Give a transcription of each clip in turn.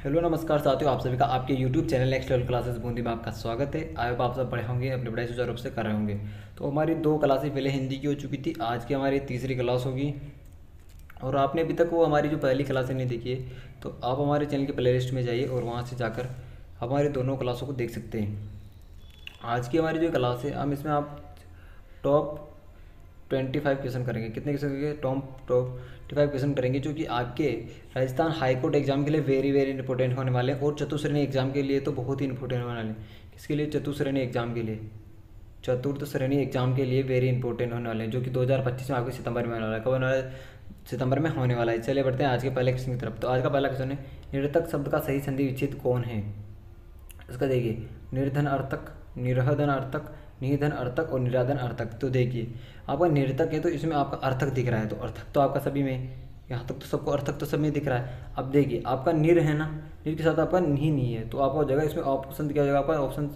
Hello नमस्कार साथियों, आप सभी का आपके YouTube channel next level classes Bundi में आपका स्वागत है। आई होप आप सब पढ़े होंगे, अपनी पढ़ाई सुचारू रूप से कर रहे होंगे। तो हमारी दो क्लासेस पहले हिंदी की हो चुकी थी, आज की हमारी तीसरी क्लास होगी। और आपने अभी तक वो हमारी जो पहली क्लासें नहीं देखी है, तो आप हमारे चैनल के प्ले लिस्ट में जाइए और वहाँ से जाकर हमारी दोनों क्लासों को देख सकते हैं। आज की हमारी जो क्लास है, हम इसमें आप टॉप 25 क्वेश्चन करेंगे। कितने क्वेश्चन करेंगे? टॉप 25 क्वेश्चन करेंगे, जो कि आपके राजस्थान हाई कोर्ट एग्जाम के लिए वेरी वेरी इंपॉर्टेंट होने वाले हैं, और चतुश्रेणी एग्जाम के लिए तो बहुत ही इंपॉर्टेंट होने वाले हैं। किसके लिए? चतुश्रेणी एग्जाम के लिए, चतुर्थ श्रेणी एग्जाम के लिए वेरी इंपॉर्टेंट होने वाले हैं, जो कि 2025 में आपके सितंबर में होने वाला है। कब होने वाला है? सितंबर में होने वाला है। चलिए बढ़ते हैं आज के पहले क्वेश्चन की तरफ। तो आज का पहला क्वेश्चन है, निरर्थक शब्द का सही संधि विच्छेद कौन है? इसका देखिए, निर्धन अर्थक, निरहधन अर्थक, निधन अर्थक और निराधन अर्थक। तो देखिए, आपका निरर्थक है तो इसमें आपका अर्थक दिख रहा है, तो अर्थक तो आपका सभी में, यहाँ तक तो सबको अर्थक तो सब में दिख रहा है। अब देखिए, आपका निर है ना, निर के साथ आपका नहीं नहीं है, तो आपका हो जाएगा इसमें ऑप्शन क्या हो जाएगा? आपका ऑप्शन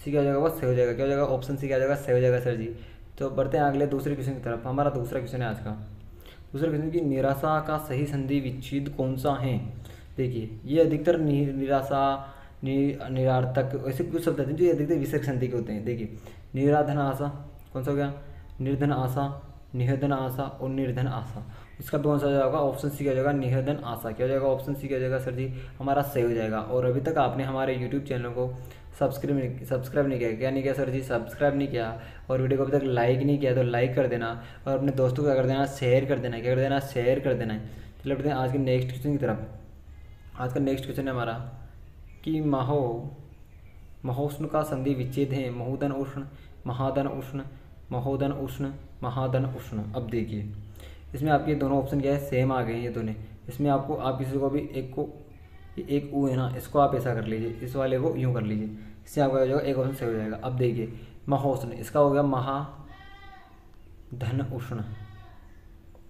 सी क्या हो जाएगा? सही हो जाएगा। क्या हो जाएगा? ऑप्शन सी क्या हो जाएगा? सही हो जाएगा सर जी। तो बढ़ते हैं अगले दूसरे क्वेश्चन की तरफ। हमारा दूसरा क्वेश्चन है आज का। दूसरा क्वेश्चन की निराशा का सही संधि विच्छेद कौन सा है? देखिए, ये अधिकतर निराशा, निरार्थक, ऐसे कुछ शब्द आते हैं जो अधिकतर विसर्ग संधि के होते हैं। देखिए, निराधन आशा कौन सा हो गया? निर्धन आशा, निहधन आशा और निर्धन आशा। इसका भी कौन सा हो जाएगा? ऑप्शन सी क्या हो जाएगा? निहधन आशा। क्या हो जाएगा? ऑप्शन सी क्या हो जाएगा सर जी? हमारा सही हो जाएगा। और अभी तक आपने हमारे यूट्यूब चैनल को सब्सक्राइब नहीं किया, क्या नहीं किया सर जी? सब्सक्राइब नहीं किया, और वीडियो को अभी तक लाइक नहीं किया तो लाइक कर देना, और अपने दोस्तों को क्या कर देना? शेयर कर देना। क्या कर देना? शेयर कर देना है। चलो बढ़ते हैं आज के नेक्स्ट क्वेश्चन की तरफ। आज का नेक्स्ट क्वेश्चन है हमारा कि महोष्ण का संधि विच्छेद है महोदन उष्ण, महादन उष्ण, महोदन उष्ण, महादन उष्ण। अब देखिए, इसमें आपके दोनों ऑप्शन क्या है? सेम आ गए हैं ये दोनों। इसमें आपको, आप किसी को भी एक ऊ है ना, इसको आप ऐसा कर लीजिए, इस वाले को यूँ कर लीजिए, इससे आपका हो जाएगा एक ऑप्शन सही हो जाएगा। अब देखिए, महोष्ण, इसका हो गया महाधन उष्ण,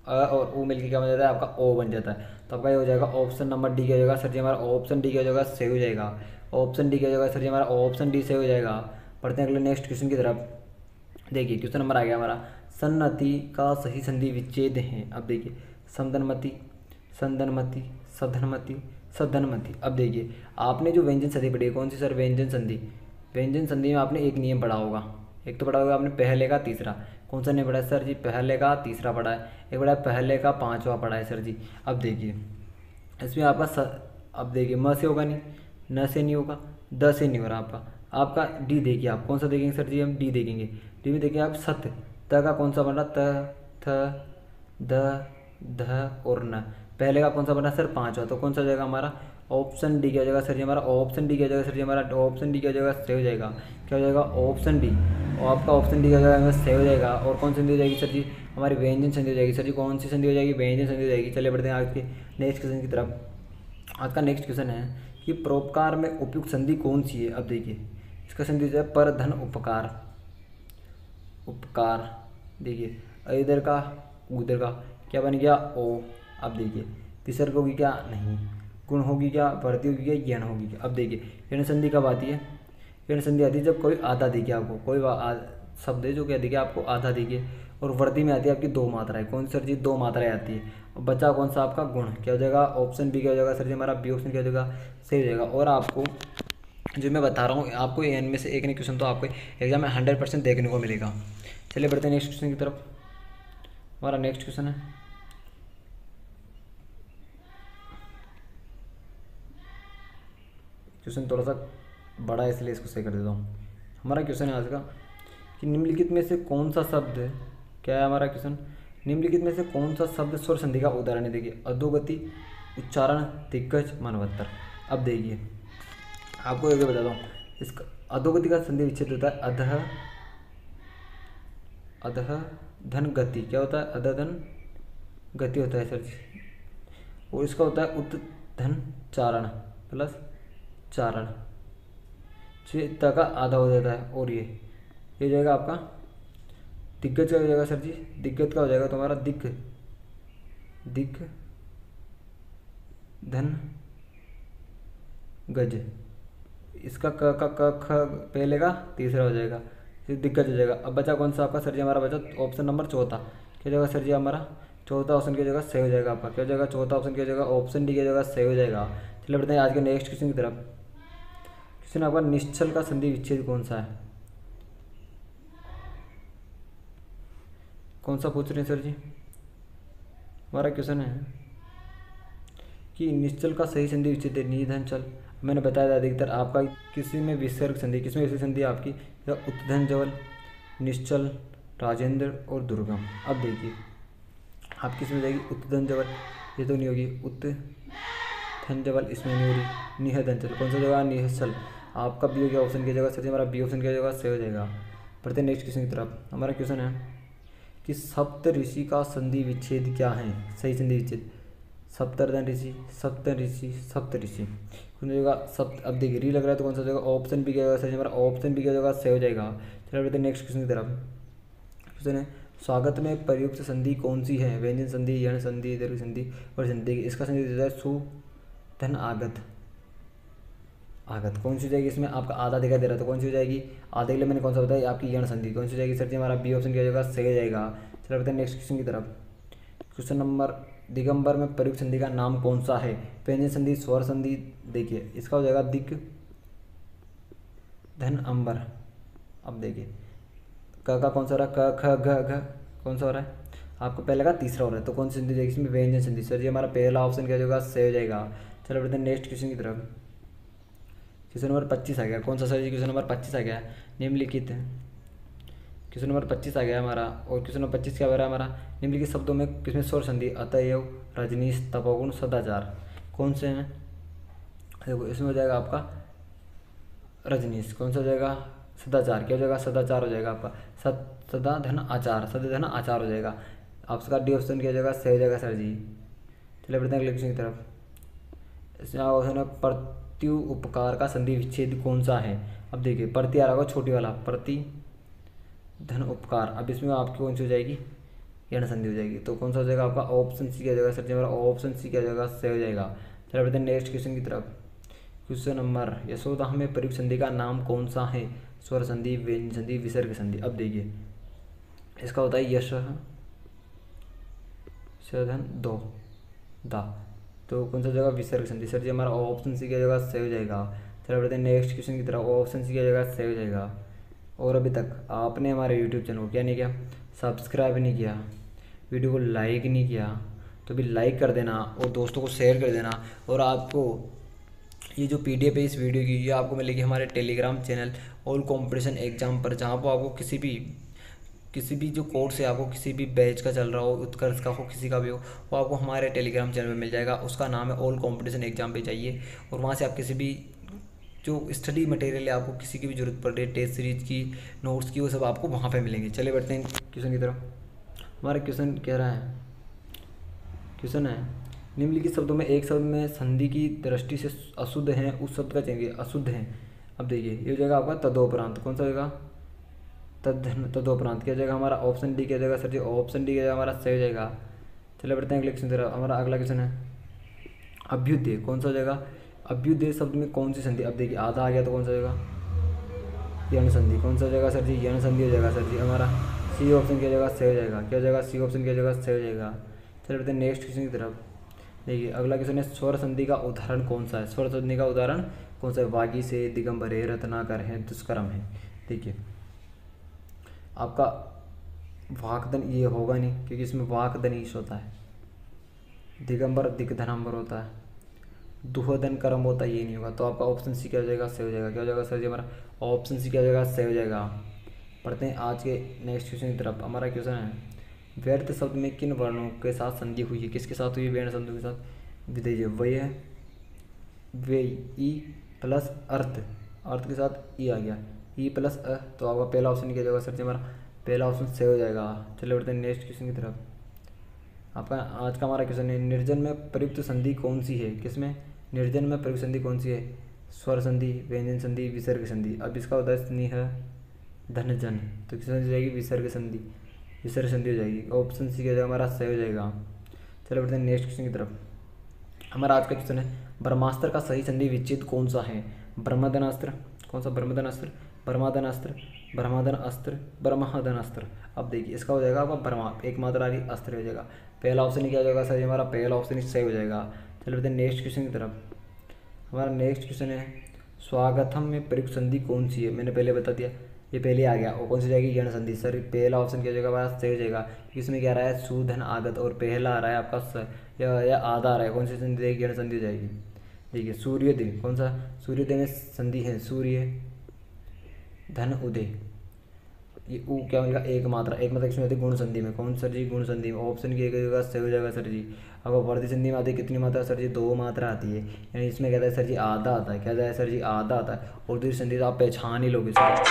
और ओ मिलके क्या बन जाता है? आपका ओ बन जाता है। तो आपका ये हो जाएगा ऑप्शन नंबर डी क्या हो जाएगा सर जी? हमारा ऑप्शन डी क्या हो जाएगा? सही हो जाएगा। ऑप्शन डी क्या हो जाएगा सर जी? हमारा ऑप्शन डी सही हो जाएगा। पढ़ते हैं अगले नेक्स्ट क्वेश्चन की तरफ। देखिए, क्वेश्चन नंबर आ गया हमारा, सन्नति का सही संधि विच्छेद है। अब देखिए, समधनमति, संधनमति, सधनमति, सधनमति। अब देखिए, आपने जो व्यंजन संधि पढ़ी है, कौन सी सर? व्यंजन संधि। व्यंजन संधि में आपने एक नियम पढ़ा होगा, एक तो पढ़ा होगा आपने पहले का तीसरा। कौन सा नहीं पढ़ा है सर जी? पहले का तीसरा पढ़ा है। एक पढ़ा है पहले का पांचवा पढ़ा है सर जी। अब देखिए, इसमें आपका अब देखिए, म से होगा नहीं, न से नहीं होगा, द से नहीं हो रहा आपका डी देखिए। आप कौन सा देखेंगे सर जी? हम डी देखेंगे। डी में देखिए आप सत, त का कौन सा बन रहा? त, थ, द, ध और न। पहले का कौन सा बना सर? पांचवा। तो कौन सा हो जाएगा हमारा? ऑप्शन डी क्या हो जाएगा सर जी? हमारा ऑप्शन डी क्या हो जाएगा सर जी? हमारा ऑप्शन डी क्या हो जाएगा? सही हो जाएगा। क्या हो जाएगा? Option D. और आपका ऑप्शन डी क्या हो जाएगा? सही हो जाएगा। और कौन सी संधि हो जाएगी सर जी? हमारी व्यंजन संधि हो जाएगी सर जी। कौन सी संधि हो जाएगी? व्यंजन संधि हो जाएगी। चलिए बढ़ते हैं आज के नेक्स्ट क्वेश्चन की तरफ। आज का नेक्स्ट क्वेश्चन है कि परोपकार में उपयुक्त संधि कौन सी है? अब देखिए, इसका संधि जो है पर धन उपकार, उपकार। देखिए, इधर का उधर का क्या बन गया? ओ। अब देखिए, विसर्ग होगी क्या? नहीं। गुण होगी क्या? वृद्धि होगी क्या? यण होगी क्या? अब देखिए, यण संधि कब आती है? यण संधि आती है जब कोई आधा दिखे आपको, कोई शब्द है जो क्या दिखे आपको? आधा दिखे। और वृद्धि में आती है आपकी दो मात्राएं। कौन सी सर जी? दो मात्राएं आती है। और बचा कौन सा? आपका गुण। क्या हो जाएगा? ऑप्शन बी क्या हो जाएगा सर जी? हमारा बी ऑप्शन क्या हो जाएगा? सही हो जाएगा। और आपको जो मैं बता रहा हूँ, आपको एन में से एक नहीं क्वेश्चन तो आपको एग्जाम में 100% देखने को मिलेगा। चलिए बढ़ते हैं नेक्स्ट क्वेश्चन की तरफ। हमारा नेक्स्ट क्वेश्चन है, क्वेश्चन थोड़ा सा बड़ा है इसलिए इसको सही कर देता हूँ। हमारा क्वेश्चन है आज का कि निम्नलिखित में से कौन सा शब्द, क्या है हमारा क्वेश्चन? निम्नलिखित में से कौन सा शब्द स्वर संधि का उदाहरण है? देखिए, अधोगति, उच्चारण, दिग्गज, मनवत्तर। अब देखिए, आपको एक बताता हूँ, इसका अधोगति का संधि विच्छेद होता है अधः, अधः धन गति। क्या होता है? अधः धन गति होता है सर जी। और इसका होता है उत धन चारण प्लस चारण, चित्ता का आधा हो जाता है। और ये हो जाएगा आपका दिग्गज का हो जाएगा सर जी। दिग्गज का हो जाएगा तुम्हारा दिग्ग, दिग्ग धन गज। इसका क ख पहले का तीसरा हो जाएगा, फिर दिग्गज हो जाएगा। अब बचा कौन सा आपका सर जी? हमारा बचा ऑप्शन नंबर चौथा। क्या हो जाएगा सर जी? हमारा चौथा ऑप्शन की जगह सही हो जाएगा। आपका क्या हो जाएगा? चौथा ऑप्शन की जगह ऑप्शन डी की जगह सही हो जाएगा। चलिए बढ़ते हैं आज के नेक्स्ट क्वेश्चन की तरफ। क्वेश्चन आपका निश्चल का संधि विच्छेद कौन सा है? कौन सा पूछ रहे हैं सर जी? हमारा क्वेश्चन है कि निश्चल का सही संधि विच्छेद है निधन चल। मैंने बताया था अधिकतर आपका किसी में विसर्ग संधि, किसमें विसर्ग संधि आपकी उत्धन जवल, निश्चल, राजेंद्र और दुर्गम। अब देखिए आप किस में जाएगी? उत्धन जवल, ये तो नहीं होगी। उत्थन जवल इसमें नहीं हो रही। निहदन चल कौन सा जगह? निश्चल। आपका बी हो गया ऑप्शन की जगह सर जी, हमारा बी ऑप्शन की जगह सही हो जाएगा। बढ़ते नेक्स्ट क्वेश्चन की तरफ। हमारा क्वेश्चन है कि सप्त ऋषि का संधि विच्छेद क्या है? सही संधि विच्छेद सप्तर्धन ऋषि, सप्त ऋषि, सप्त ऋषि। कौन सा जगह सप्त? अब देखिए री लग रहा है तो कौन सा जगह? ऑप्शन बी की जगह सर जी, हमारा ऑप्शन बी की जगह सही हो जाएगा। चलो बढ़ते नेक्स्ट क्वेश्चन की तरफ। क्वेश्चन है स्वागत में प्रयुक्त संधि कौन सी है? व्यंजन संधि, यण संधि, दीर्घ संधि और संधि। इसका संधि देता है सु धन आगत। आगत कौन सी हो जाएगी? इसमें आपका आधा दिखाई दे रहा था, कौन सी हो जाएगी? आधे के लिए मैंने कौन सा बताया? आपकी यण संधि। कौन सी हो जाएगी सर जी? हमारा बी ऑप्शन की जगह सही हो जाएगा। चलो बढ़ते हैं नेक्स्ट क्वेश्चन की तरफ। क्वेश्चन नंबर दिगंबर में प्रयुक्त संधि का नाम कौन सा है? व्यंजन संधि, स्वर संधि। देखिए इसका हो जाएगा दिग धन अंबर। अब देखिए क का कौन सा हो रहा है? क ख घ घ कौन सा हो रहा है? आपको पहले का तीसरा हो रहा है, तो कौन सी संधि जाएगी इसमें? व्यंजन संधि। सर जी हमारा पहला ऑप्शन क्या होगा? सही हो जाएगा। चलो बढ़ते हैं नेक्स्ट क्वेश्चन की तरफ। क्वेश्चन नंबर 25 आ गया। कौन सा सर जी? क्वेश्चन नंबर 25 आ गया निम्नलिखित। क्वेश्चन नंबर 25 आ गया हमारा, और क्वेश्चन नंबर 25 क्या हो रहा है हमारा? निम्नलिखित शब्दों में किसमें स्वर संधि? अतएव, रजनीश, तपोगुण, सदाचार कौन से हैं? देखो इसमें हो जाएगा आपका रजनीश। कौन सा हो जाएगा? सदाचार। क्या हो जाएगा? सदाचार हो जाएगा आपका। सदा धन आचार, सदा धन आचार हो जाएगा। आपका डी ऑप्शन क्या हो जाएगा? सही हो जाएगा सर जी। चलिए बढ़ते हैं अगले क्वेश्चन की तरफ। इसमें ऑप्शन है प्रत्यु उपकार का संधि विच्छेद कौन सा है? अब देखिए प्रति आ रहा होगा छोटी वाला, प्रति धन उपकार। अब इसमें आपकी कौन सी हो जाएगी? यण संधि हो जाएगी। तो कौन सा हो जाएगा आपका? ऑप्शन सी क्या हो जाएगा सर जी? हमारा ऑप्शन सी क्या हो जाएगा? सही हो जाएगा। चलिए बढ़ते हैं नेक्स्ट क्वेश्चन की तरफ। क्वेश्चन नंबर यशोदा में प्रयुक्त संधि का नाम कौन सा है? स्वर संधि, व्यंजन संधि, विसर्ग संधि। अब देखिए इसका होता है यश धन दो दा, तो कौन सा जगह? विसर्ग संधि। सर जी हमारा ऑप्शन सी की जगह सही हो जाएगा। चलो बढ़ते हैं नेक्स्ट क्वेश्चन की तरफ। ऑप्शन सी की जगह सही हो जाएगा। और अभी तक आपने हमारे यूट्यूब चैनल को क्या नहीं किया? सब्सक्राइब नहीं किया, वीडियो को लाइक नहीं किया, तो भी लाइक कर देना और दोस्तों को शेयर कर देना। और आपको ये जो PDF है इस वीडियो की, ये आपको मिलेगी हमारे Telegram channel all competition exam पर, जहाँ पर आपको किसी भी जो कोर्स है, आपको किसी भी बैच का चल रहा हो, उत्कर्ष का हो, किसी का भी हो, वो आपको हमारे टेलीग्राम चैनल पे मिल जाएगा। उसका नाम है ऑल कॉम्पिटिशन एग्जाम पे जाइए और वहाँ से आप किसी भी जो स्टडी मटेरियल है, आपको किसी की भी जरूरत पड़ रही है, टेस्ट सीरीज की, नोट्स की, वो सब आपको वहाँ पे मिलेंगे। चलिए बढ़ते हैं क्वेश्चन की तरफ। हमारा क्वेश्चन कह रहा है, क्वेश्चन है निम्नलिखित शब्दों में एक शब्द में संधि की दृष्टि से अशुद्ध है, उस शब्द का चाहिए अशुद्ध है। अब देखिए ये हो जाएगा आपका तदोपरांत। कौन सा होगा? तदोपरांत। क्या जाएगा हमारा? ऑप्शन डी क्या जाएगा सर जी? ऑप्शन डी क्या जाएगा हमारा? सही हो जाएगा। चलिए बढ़ते हैं अगले क्वेश्चन तरफ। हमारा अगला क्वेश्चन है अभ्युदय। कौन सा हो जाएगा? अभ्युदय शब्द में कौन सी संधि? अब देखिए आधा आ गया तो कौन सा हो जाएगा? यण संधि। कौन सा हो जाएगा सर जी? यण संधि हो जाएगा सर जी। हमारा सी ऑप्शन क्या जगह सही हो जाएगा। क्या हो जाएगा? सी ऑप्शन क्या जगह सही हो जाएगा। चलिए बढ़ते हैं नेक्स्ट क्वेश्चन की तरफ। देखिए अगला क्वेश्चन है स्वर संधि का उदाहरण कौन सा है? स्वर संधि का उदाहरण कौन सा है? वागी से, दिगंबर है, रत्नाकर है, दुष्कर्म है। देखिए आपका वाकदन ये होगा नहीं, क्योंकि इसमें वाकदन ईश होता है। दिगंबर दिग्धनांबर होता है, दुहदन कर्म होता है, ये नहीं होगा। तो आपका ऑप्शन सी क्या हो जाएगा? सही हो जाएगा। क्या हो जाएगा सर जी? हमारा ऑप्शन सी क्या हो जाएगा? सही हो जाएगा। पढ़ते हैं आज के नेक्स्ट क्वेश्चन की तरफ। हमारा क्वेश्चन है व्यर्थ शब्द में किन वर्णों के साथ संधि हुई है? किसके साथ हुई है? वर्ण शब्दों के साथ। विधेय वही है, वे ई प्लस अर्थ, अर्थ के साथ ई आ गया, ई प्लस अ। तो आपका पहला ऑप्शन क्या जाएगा सर जी? हमारा पहला ऑप्शन सही हो जाएगा। चलिए बढ़ते हैं नेक्स्ट क्वेश्चन की तरफ। आपका आज का हमारा क्वेश्चन है निर्जन में प्रयुक्त संधि कौन सी है? किसमें? निर्जन में प्रयुक्त संधि कौन सी है? स्वर संधि, व्यंजन संधि, विसर्ग संधि। अब इसका होता है स्नेह धन जन, तो किस संधि जाएगी? विसर्ग संधि, विसर्ग संधि हो जाएगी। ऑप्शन सी क्या जाएगा हमारा? सही हो जाएगा। चलो बढ़ते हैं नेक्स्ट क्वेश्चन की तरफ। हमारा आज का क्वेश्चन है ब्रह्मास्त्र का सही संधि विच्छेद कौन सा है? ब्रह्मदनास्त्र। कौन सा? ब्रह्मदनास्त्र, ब्रह्मादनास्त्र, ब्रह्मादन अस्त्र, ब्रह्मदनास्त्र। अब देखिए इसका हो जाएगा आपका ब्रह्मा एक मात्रारी अस्त्र हो जाएगा। पहला ऑप्शन क्या हो जाएगा सर? हमारा पहला ऑप्शन सही हो जाएगा। चलो बढ़ते हैं नेक्स्ट क्वेश्चन की तरफ। हमारा नेक्स्ट क्वेश्चन है स्वागतम में प्रयुक्त संधि कौन सी है, मैंने पहले बता दिया, ये पहले आ गया। और कौन सी जाएगी, यण संधि। सर पहला ऑप्शन क्या हो जाएगा हमारा, सही हो जाएगा। इसमें क्या आ रहा है, सुधन आगत, और पहला आ रहा है आपका या आधा आ रहा है, कौन सी संधि जाएगी, यण संधि हो जाएगी। देखिए सूर्योदय, कौन सा, सूर्योदय में संधि है सूर्य धन उदय, ये ऊ क्या मिलेगा, एक मात्रा, एक मात्रा किसमें होती है, गुण संधि में। कौन सर जी, गुण संधि में। ऑप्शन की एक जगह सही हो जाएगा सर जी। अब वर्धी संधि में आती है कितनी मात्रा सर जी, 2 मात्रा आती है, यानी इसमें कहता है सर जी आधा आता है, क्या जाए सर जी, आधा आता है। और दूसरी संधि तो आप पहचान ही लोगे सर।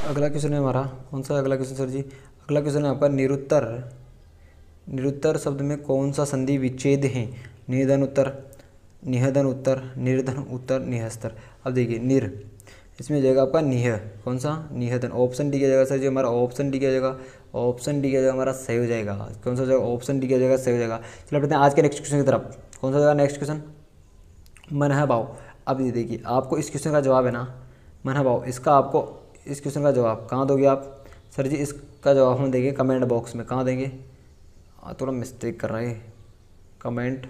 अगला क्वेश्चन है हमारा, कौन सा अगला क्वेश्चन सर जी, अगला क्वेश्चन है आपका निरुत्तर। निरुत्तर शब्द में कौन सा संधि विच्छेद है, निधन उत्तर, निहदन उत्तर, निर्धन उत्तर, निहस्तर। अब देखिए निर, इसमें जाएगा आपका निह, कौन सा, निहदन। ऑप्शन डी क्या जाएगा सर जी हमारा, ऑप्शन डी क्या जाएगा, ऑप्शन डी क्या जाएगा हमारा, सही हो जाएगा। कौन सा जाएगा, ऑप्शन डी क्या जाएगा, सही हो जाएगा। चलो बढ़ते हैं आज के नेक्स्ट क्वेश्चन की तरफ। कौन सा जाएगा नेक्स्ट क्वेश्चन, मनह भाव। अब ये देखिए आपको इस क्वेश्चन का जवाब है ना, मनह भाव, इसका आपको इस क्वेश्चन का जवाब कहाँ दोगे आप सर जी, इसका जवाब हम देंगे कमेंट बॉक्स में। कहाँ देंगे, थोड़ा मिस्टेक कर रहे हैं, कमेंट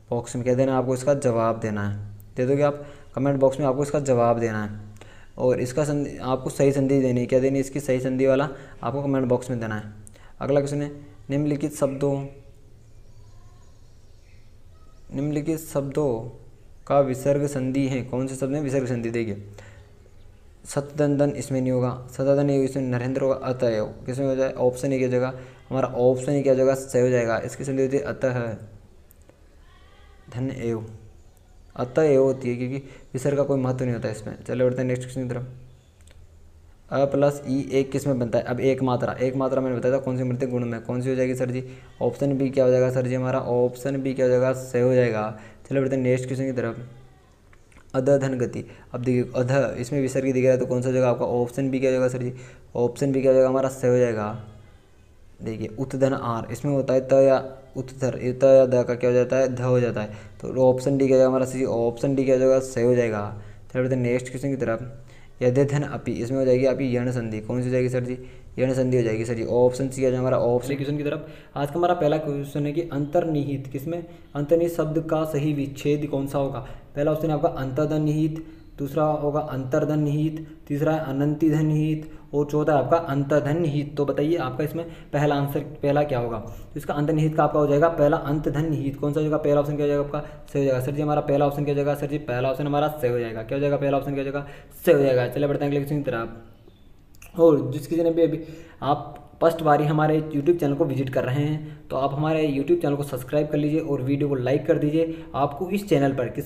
बॉक्स में क्या देना है आपको, इसका जवाब देना है, दे दोगे आप कमेंट बॉक्स में, आपको इसका जवाब देना है। और इसका संधि आपको सही संधि देनी है, क्या देनी है, इसकी सही संधि वाला आपको कमेंट बॉक्स में देना है। अगला क्वेश्चन है निम्नलिखित शब्दों का विसर्ग संधि है, कौन से शब्द में विसर्ग संधि। देखिए सतदंदन इसमें नहीं होगा, सतदन इसमें नरेंद्र होगा, अतएव किसमें हो जाए, ऑप्शन ही क्या जगह हमारा, ऑप्शन ही क्या जगह सही हो जाएगा। इसकी संधि होती है अतः धन एव, अतः एव होती है, क्योंकि विसर्ग का कोई महत्व नहीं होता इसमें। चले बढ़ते हैं नेक्स्ट क्वेश्चन की तरफ। अ प्लस ई एक किस में बनता है, अब एक मात्रा, एक मात्रा मैंने बताया था कौन सी बनती है, गुण में। कौन सी हो जाएगी सर जी, ऑप्शन बी क्या हो जाएगा सर जी हमारा, ऑप्शन बी क्या हो जाएगा, सही हो जाएगा। चलो बढ़ते हैं नेक्स्ट क्वेश्चन की तरफ। अध धन गति, अब देखिए अध इसमें विसर्ग दिख रहा है, तो कौन सा जगह आपका, ऑप्शन बी क्या हो जाएगा सर जी, ऑप्शन बी क्या हो जाएगा हमारा, सही हो जाएगा। देखिए उत्धन आर, इसमें होता है त या उत्तर, त या द का क्या हो जाता है, ध हो जाता है, तो ऑप्शन डी क्या जाएगा हमारा सही, ऑप्शन डी क्या हो जाएगा, सही हो जाएगा। चलो बढ़ते हैं नेक्स्ट क्वेश्चन की तरफ। यदि धन अपी, इसमें हो जाएगी अपी यण संधि, कौन सी हो जाएगी सर जी, यण संधि हो जाएगी सर जी। ऑप्शन सी आ जाएगा हमारा, ऑप्शन क्वेश्चन की तरफ। आज का हमारा पहला क्वेश्चन है कि अंतर्निहित, किसमें, अंतर्निहित शब्द का सही विच्छेद कौन सा होगा। पहला ऑप्शन है आपका अंतर्धन निहित, दूसरा होगा अंतर्धन निहित, तीसरा है अनंति धन निहित, और चौथा है आपका अंतर्धन निहित। तो बताइए आपका इसमें पहला आंसर पहला क्या होगा, तो इसका अंतर्निहित का आपका हो जाएगा पहला अंतधन निहित। कौन सा हो जाएगा, पहला ऑप्शन क्या हो जाएगा आपका, सही हो जाएगा सर जी हमारा पहला ऑप्शन क्या हो जाएगा सर जी, पहला ऑप्शन हमारा सही हो जाएगा। क्या हो जाएगा, पहला ऑप्शन क्या हो जाएगा, सही हो जाएगा। चलिए बढ़ते हैं अगले क्वेश्चन की तरफ। और जिस किसी ने भी अभी आप फर्स्ट बारी हमारे यूट्यूब चैनल को विजिट कर रहे हैं, तो आप हमारे यूट्यूब चैनल को सब्सक्राइब कर लीजिए और वीडियो को लाइक कर दीजिए। आपको इस चैनल पर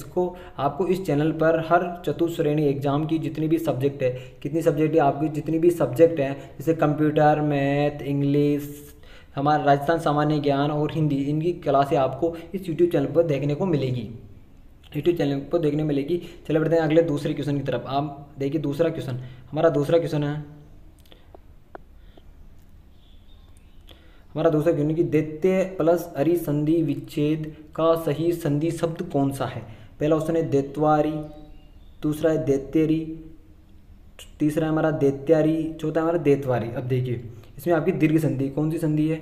आपको इस चैनल पर हर चतुश्रेणी एग्जाम की जितनी भी सब्जेक्ट है, कितनी सब्जेक्ट है आपकी, जितनी भी सब्जेक्ट हैं, जैसे कंप्यूटर, मैथ, इंग्लिश, हमारा राजस्थान सामान्य ज्ञान और हिंदी, इनकी क्लासें आपको इस यूट्यूब चैनल पर देखने को मिलेगी, यूट्यूब चैनल पर देखने मिलेगी। चले बढ़ते हैं अगले दूसरे क्वेश्चन की तरफ। आप देखिए दूसरा क्वेश्चन, हमारा दूसरा क्वेश्चन है कि दैत्य प्लस अरि संधि विच्छेद का सही संधि शब्द कौन सा है। पहला ऑप्शन है दैत्वारी, दूसरा है दैत्यरी, तीसरा है हमारा दैत्यारी, चौथा है हमारा दैतवारी। अब देखिए इसमें आपकी दीर्घ संधि, कौन सी संधि है,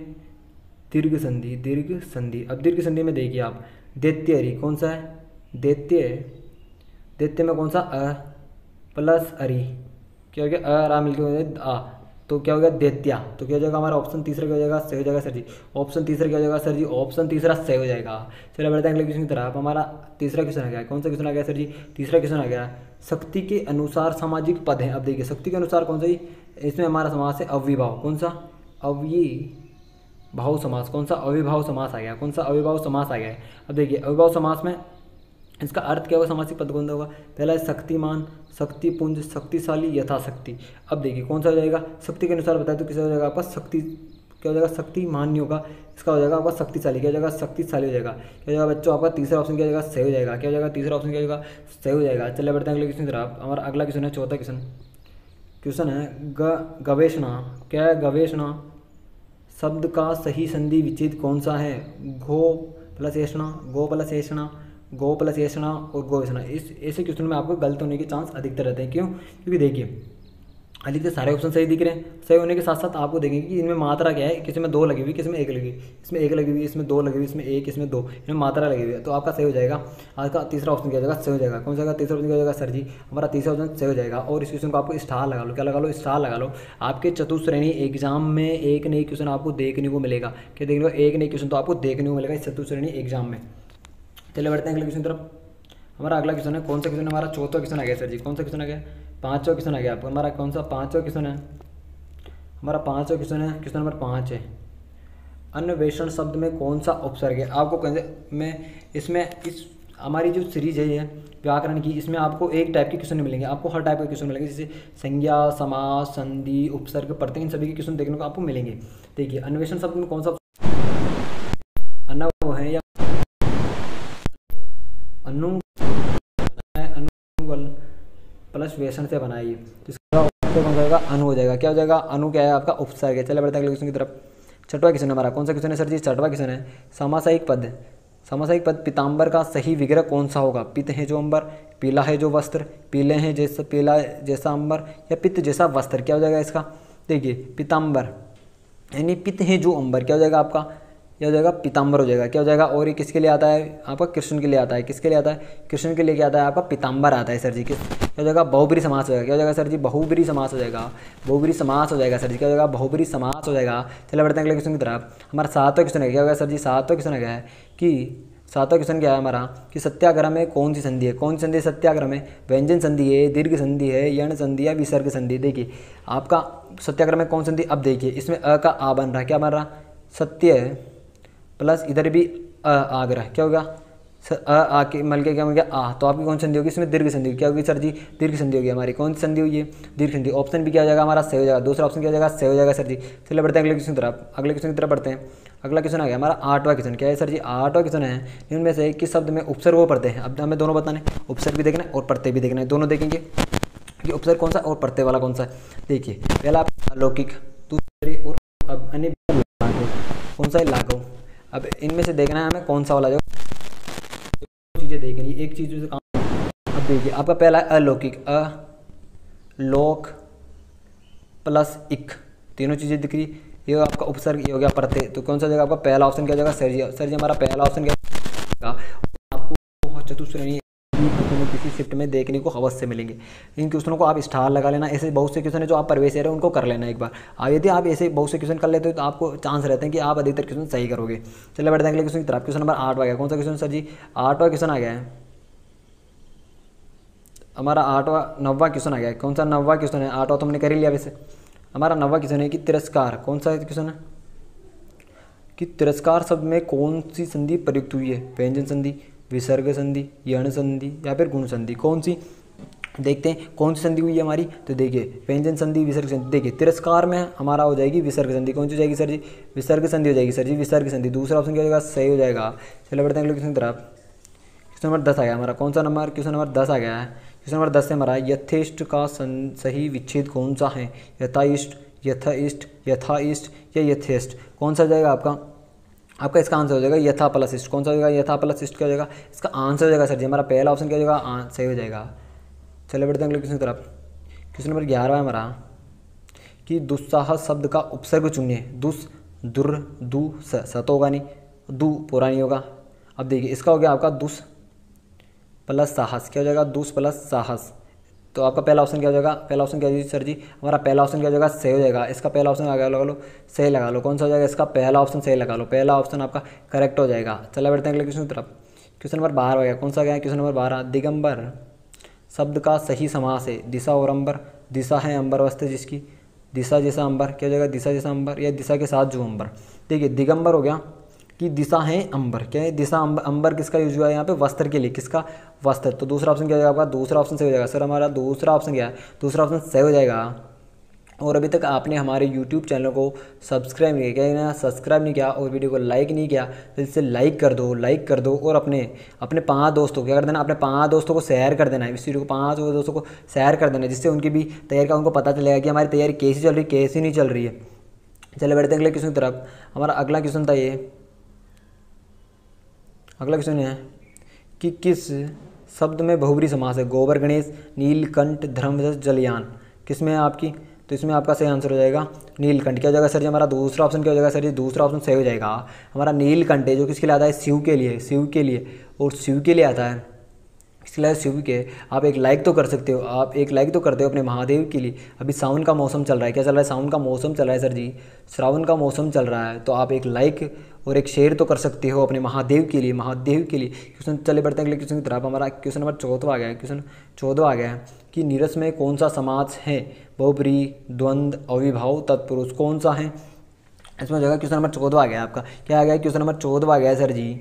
दीर्घ संधि, दीर्घ संधि। अब दीर्घ संधि में देखिए आप दैत्यरी, कौन सा है, दैत्य में कौन सा, अ प्लस अरि, क्या हो गया, अ मिलकर आ, तो क्या हो गया, दैत्या। तो क्या हो जाएगा हमारा ऑप्शन तीसरा क्या हो जाएगा, सही हो जाएगा सर जी। ऑप्शन तीसरा क्या हो जाएगा सर जी, ऑप्शन तीसरा सही हो जाएगा। चलिए बढ़ते हैं अगले क्वेश्चन की तरफ। हमारा तीसरा क्वेश्चन आ गया, कौन सा क्वेश्चन आ गया सर जी, तीसरा क्वेश्चन आ गया, शक्ति के अनुसार सामाजिक पद है। अब देखिए शक्ति के अनुसार कौन सा ही, इसमें हमारा समास है अव्ययभाव, कौन सा, अव्ययभाव समास, कौन सा, अव्ययभाव समास आ गया, कौन सा, अव्ययभाव समास आ गया है। अब देखिए अव्ययभाव समास में इसका अर्थ क्या होगा, समासिक पद कौन सा होगा, पहला है शक्तिमान, शक्तिपुंज, शक्तिशाली, यथाशक्ति। अब देखिए कौन सा हो जाएगा, शक्ति के अनुसार बताए तो किस हो जाएगा आपका, शक्ति क्या हो जाएगा, शक्तिमान नहीं होगा, इसका हो जाएगा आपका शक्तिशाली, क्या हो जाएगा, शक्तिशाली हो जाएगा। क्या हो जाएगा बच्चों आपका तीसरा ऑप्शन क्या हो जाएगा, सही हो जाएगा। क्या हो जाएगा, तीसरा ऑप्शन क्या हो जाएगा, सही हो जाएगा। चलिए बढ़ते हैं अगले क्वेश्चन की तरफ। हमारा अगला क्वेश्चन है चौथा क्वेश्चन है गवेषणा। क्या है गवेषणा शब्द का सही संधि विच्छेद कौन सा है, घो प्लस ऐषणा, गो प्लस ऐषणा, गो प्लस ऐषणा और गोवेषणा। इस ऐसे क्वेश्चन में आपको गलत होने के चांस अधिकतर रहते हैं। क्यों, क्योंकि देखिए अधिकतर सारे ऑप्शन सही दिख रहे हैं। सही होने के साथ साथ आपको देखेंगे कि इनमें मात्रा क्या है, किसी में 2 लगी हुई, किसी में 1 लगी हुई, इसमें 1 लगी हुई, इसमें 2 लगी हुई, इसमें 1, इसमें 2, इनमें मात्रा लगी हुई है। तो आपका सही हो जाएगा। आज का तीसरा ऑप्शन क्या हो जाएगा, सही हो जाएगा। कौन सा तीसरा ऑप्शन क्या हो जाएगा सर जी, हमारा तीसरा ऑप्शन सही हो जाएगा। और इस क्वेश्चन को आपको स्टार लगा लो, क्या लगा लो, स्टार लगा लो। आपके चतुश्रेणी एग्जाम में एक नई क्वेश्चन आपको देखने को मिलेगा। क्या देखने को, एक नई क्वेश्चन तो आपको देखने को मिलेगा इस चतुश्रेणी एग्जाम में। चलिए बढ़ते हैं अगले क्वेश्चन तरफ। हमारा अगला क्वेश्चन है, कौन सा क्वेश्चन, हमारा चौथा क्वेश्चन आ गया सर जी। कौन सा क्वेश्चन आ गया, 5वां क्वेश्चन आ गया आपका। हमारा कौन सा 5वां क्वेश्चन है, हमारा 5वां क्वेश्चन है, क्वेश्चन नंबर 5 है। अन्वेषण शब्द में कौन सा उपसर्ग है। आपको कैसे, मैं इसमें इस हमारी जो सीरीज है ये व्याकरण की, इसमें आपको एक टाइप के क्वेश्चन मिलेंगे, आपको हर टाइप के क्वेश्चन मिलेंगे, जैसे संज्ञा, समास, संधि, उपसर्ग, प्रत्यय, इन सभी के क्वेश्चन देखने को आपको मिलेंगे। देखिए अन्वेषण शब्द में कौन सा अनव है या अनुवल प्लस वेषण से बनाइए, तो इसका कौन सा होगा, अनु हो जाएगा। क्या हो जाएगा, अनु क्या है आपका उपसर्ग है। चले बढ़ते हैं अगले क्वेश्चन की तरफ। 6वां क्वेश्चन हमारा, कौन सा क्वेश्चन है सर जी, 6वां क्वेश्चन है। समासायिक पद, समासायिक पद पीताम्बर का सही विग्रह कौन सा होगा। पित है जो अंबर, पीला है जो वस्त्र, पीले हैं जैसा, पीला जैसा अंबर, या पित्त जैसा वस्त्र। क्या हो जाएगा इसका, देखिए पीताम्बर यानी पित है जो अंबर, क्या हो जाएगा आपका, क्या हो जाएगा, पीताम्बर हो जाएगा। क्या हो जाएगा, और ये किसके लिए आता है आपका, कृष्ण के लिए आता है। किसके लिए आता है, कृष्ण के लिए क्या आता है आपका, पीताम्बर आता है सर जी। क्या हो जाएगा, बहुब्री समास हो जाएगा। क्या हो जाएगा सर जी, बहुब्री समास हो जाएगा, बहुब्री समास हो जाएगा सर जी। क्या हो जाएगा, बहुब्री समास हो जाएगा। चलो बढ़ते हैं अगले क्वेश्चन की तरफ। हमारा 7वां क्वेश्चन है, क्या होगा सर जी, 7वां क्वेश्चन है कि 7वां क्वेश्चन क्या है हमारा, कि सत्याग्रह में कौन सी संधि है। कौन सी संधि है सत्याग्रह में, व्यंजन संधि है, दीर्घ संधि है, यण संधि या विसर्ग संधि। देखिए आपका सत्याग्रह में कौन संधि, अब देखिए इसमें अ का आ बन रहा है, क्या बन रहा, सत्य प्लस इधर भी आग्रह, क्या होगा, अ आ के मल के क्या हो गया आ, तो आपकी कौन संधि होगी, इसमें दीर्घ संधि। क्या होगी सर जी, दीर्घ संधि होगी हमारी। कौन सी संधि हुई है, दीर्घ संधि। ऑप्शन भी क्या हो जाएगा हमारा, सही हो जाएगा। दूसरा ऑप्शन क्या हो जाएगा, सही हो जाएगा सर जी। चलिए बढ़ते हैं अगले क्वेश्चन की तरफ। अगले क्वेश्चन की तरफ बढ़ते हैं। अगला क्वेश्चन आ गया हमारा 8वां क्वेश्चन। क्या है सर जी, 8वां क्वेश्चन है, इनमें से किस शब्द में उपसर्ग वो पढ़ते हैं। अब हमें दोनों बताने, उपसर्ग भी देखना है और प्रत्यय भी देखना है, दोनों देखेंगे कि उपसर्ग कौन सा और प्रत्यय वाला कौन सा है। देखिए पहला अलौकिक, दूसरी और अब अन्य कौन सा है, लाघव। अब इनमें से देखना है हमें कौन सा वाला, जो चीज़ें देखनी, एक चीज़ से काम। अब देखिए आपका पहला है अलौकिक, लोक प्लस इक, तीनों चीज़ें दिख रही, ये आपका उपसर्ग, ये हो गया प्रत्यय। तो कौन सा जगह आपका पहला ऑप्शन क्या जाएगा, सर जी। सर जी हमारा पहला ऑप्शन क्या होगा, आपको चतुश्रेणी किसी शिफ्ट में देखने को अवश्य मिलेंगे। इन क्वेश्चनों को आप स्टार लगा लेना। ऐसे बहुत से क्वेश्चन है जो आप प्रवेश है उनको कर लेना एक बार। यदि आप ऐसे बहुत से क्वेश्चन कर लेते हो तो आपको चांस रहते हैं कि आप अधिकतर क्वेश्चन सही करोगे। चलिए बढ़ते हैं अगले क्वेश्चन की तरफ। क्वेश्चन नंबर 8 आ गया। कौन सा क्वेश्चन सर जी, 8वां क्वेश्चन आ गया है हमारा, 9वां क्वेश्चन आ गया है। कौन सा 9वां क्वेश्चन है, 8वां तो हमने कर ही लिया वैसे। हमारा 9वां क्वेश्चन है कि तिरस्कार, कौन सा क्वेश्चन है कि तिरस्कार शब्द में कौन सी संधि प्रयुक्त हुई है। व्यंजन संधि, विसर्ग संधि, यण संधि या फिर गुण संधि। कौन सी, देखते हैं कौन सी संधि हुई है हमारी। तो देखिए व्यंजन संधि, विसर्ग संधि। देखिए तिरस्कार में हमारा हो जाएगी विसर्ग संधि। कौन सी हो जाएगी सर जी, विसर्ग संधि हो जाएगी सर जी, विसर्ग संधि। दूसरा ऑप्शन क्या हो जाएगा, सही हो जाएगा। चलो बढ़ते हैं अगले क्वेश्चन की तरफ। क्वेश्चन नंबर 10 आ गया हमारा। कौन सा नंबर, क्वेश्चन नंबर 10 आ गया है। क्वेश्चन नंबर 10 से हमारा यथेष्ट का सही विच्छेद कौन सा है। यथाइष्ट, यथाइष्ट, यथाइष्ट या यथेष्ट, कौन सा जाएगा आपका इसका आंसर हो जाएगा यथा प्लस इष्ट। कौन सा हो जाएगा, यथा प्लस इष्ट क्या हो जाएगा, इसका आंसर हो जाएगा सर जी हमारा पहला ऑप्शन क्या हो जाएगा, सही हो जाएगा। चलिए बढ़ते हैं अगले क्वेश्चन की तरफ। क्वेश्चन नंबर 11 है हमारा कि दुस्साहस शब्द का उपसर्ग चुनिए। दुस, दुर, दु, स तो होगा नहीं, दु पूरा नहीं होगा। अब देखिए इसका हो गया आपका दुस प्लस साहस। क्या हो जाएगा, दुस प्लस साहस। तो आपका पहला ऑप्शन क्या हो जाएगा, पहला ऑप्शन क्या हो जाएगा सर जी, हमारा पहला ऑप्शन क्या हो जाएगा, सही हो जाएगा। इसका पहला ऑप्शन लगा लो, सही लगा लो। कौन सा हो जाएगा, इसका पहला ऑप्शन सही लगा लो, पहला ऑप्शन आपका करेक्ट हो जाएगा। चला बढ़ते हैं अगले क्वेश्चन की तरफ। क्वेश्चन नंबर 12 हो गया। कौन सा गया, क्वेश्चन नंबर 12 दिगंबर शब्द का सही समास है। दिशा और अंबर, दिशा है अंबर वस्त्र जिसकी, दिशा जैसा अंबर। क्या हो जाएगा, दिशा जैसा अंबर या दिशा के साथ जो अंबर। देखिए दिगंबर हो गया कि दिशा है अंबर। क्या है, दिशा अंबर किसका यूज हुआ है यहाँ पे, वस्त्र के लिए। किसका, वस्त्र। तो दूसरा ऑप्शन क्या हो जाएगा आपका, दूसरा ऑप्शन सही हो जाएगा सर। हमारा दूसरा ऑप्शन क्या है, दूसरा ऑप्शन सही हो जाएगा। और अभी तक आपने हमारे YouTube चैनल को सब्सक्राइब नहीं किया, सब्सक्राइब नहीं किया और वीडियो को लाइक नहीं किया तो इससे लाइक कर दो, लाइक कर दो। और अपने 5 दोस्तों को क्या कर देना, अपने 5 दोस्तों को शेयर कर देना है। इस वीडियो को 5 दोस्तों को शेयर कर देना, जिससे उनकी भी तैयारी का उनको पता चलेगा कि हमारी तैयारी कैसी चल रही, कैसी नहीं चल रही है। चले बढ़ते हैं अगले क्वेश्चन की तरफ। हमारा अगला क्वेश्चन था ये, अगला क्वेश्चन है कि किस शब्द में बहुब्री समास है। गोबर, गणेश, नीलकंठ, धर्मध्वज, जलयान। किस में है आपकी, तो इसमें आपका सही आंसर हो जाएगा नीलकंठ। क्या हो जाएगा सर जी हमारा दूसरा ऑप्शन, क्या हो जाएगा सर जी दूसरा ऑप्शन सही हो जाएगा हमारा नीलकंठ है, जो किसके लिए आता है, शिव के लिए, शिव के लिए, और शिव के लिए आता है, इसलिए शिव के। आप एक लाइक तो कर सकते हो, आप एक लाइक तो करते हो अपने महादेव के लिए। अभी सावन का मौसम चल रहा है, क्या चल रहा है, सावन का मौसम चल रहा है सर जी, श्रावण का मौसम चल रहा है, तो आप एक लाइक और एक शेयर तो कर सकते हो अपने महादेव के लिए, महादेव के लिए। क्वेश्चन चले बढ़ते हैं अगले क्वेश्चन की तरफ। हमारा क्वेश्चन नंबर 14 आ गया है, क्वेश्चन 14 आ गया है कि नीरस में कौन सा समास है, बहुब्रीहि, द्वंद्व, अविभाव, तत्पुरुष, कौन सा है। इसमें हो जाएगा क्वेश्चन नंबर 14 आ गया आपका, क्या आ गया क्वेश्चन नंबर 14 आ गया है सर जी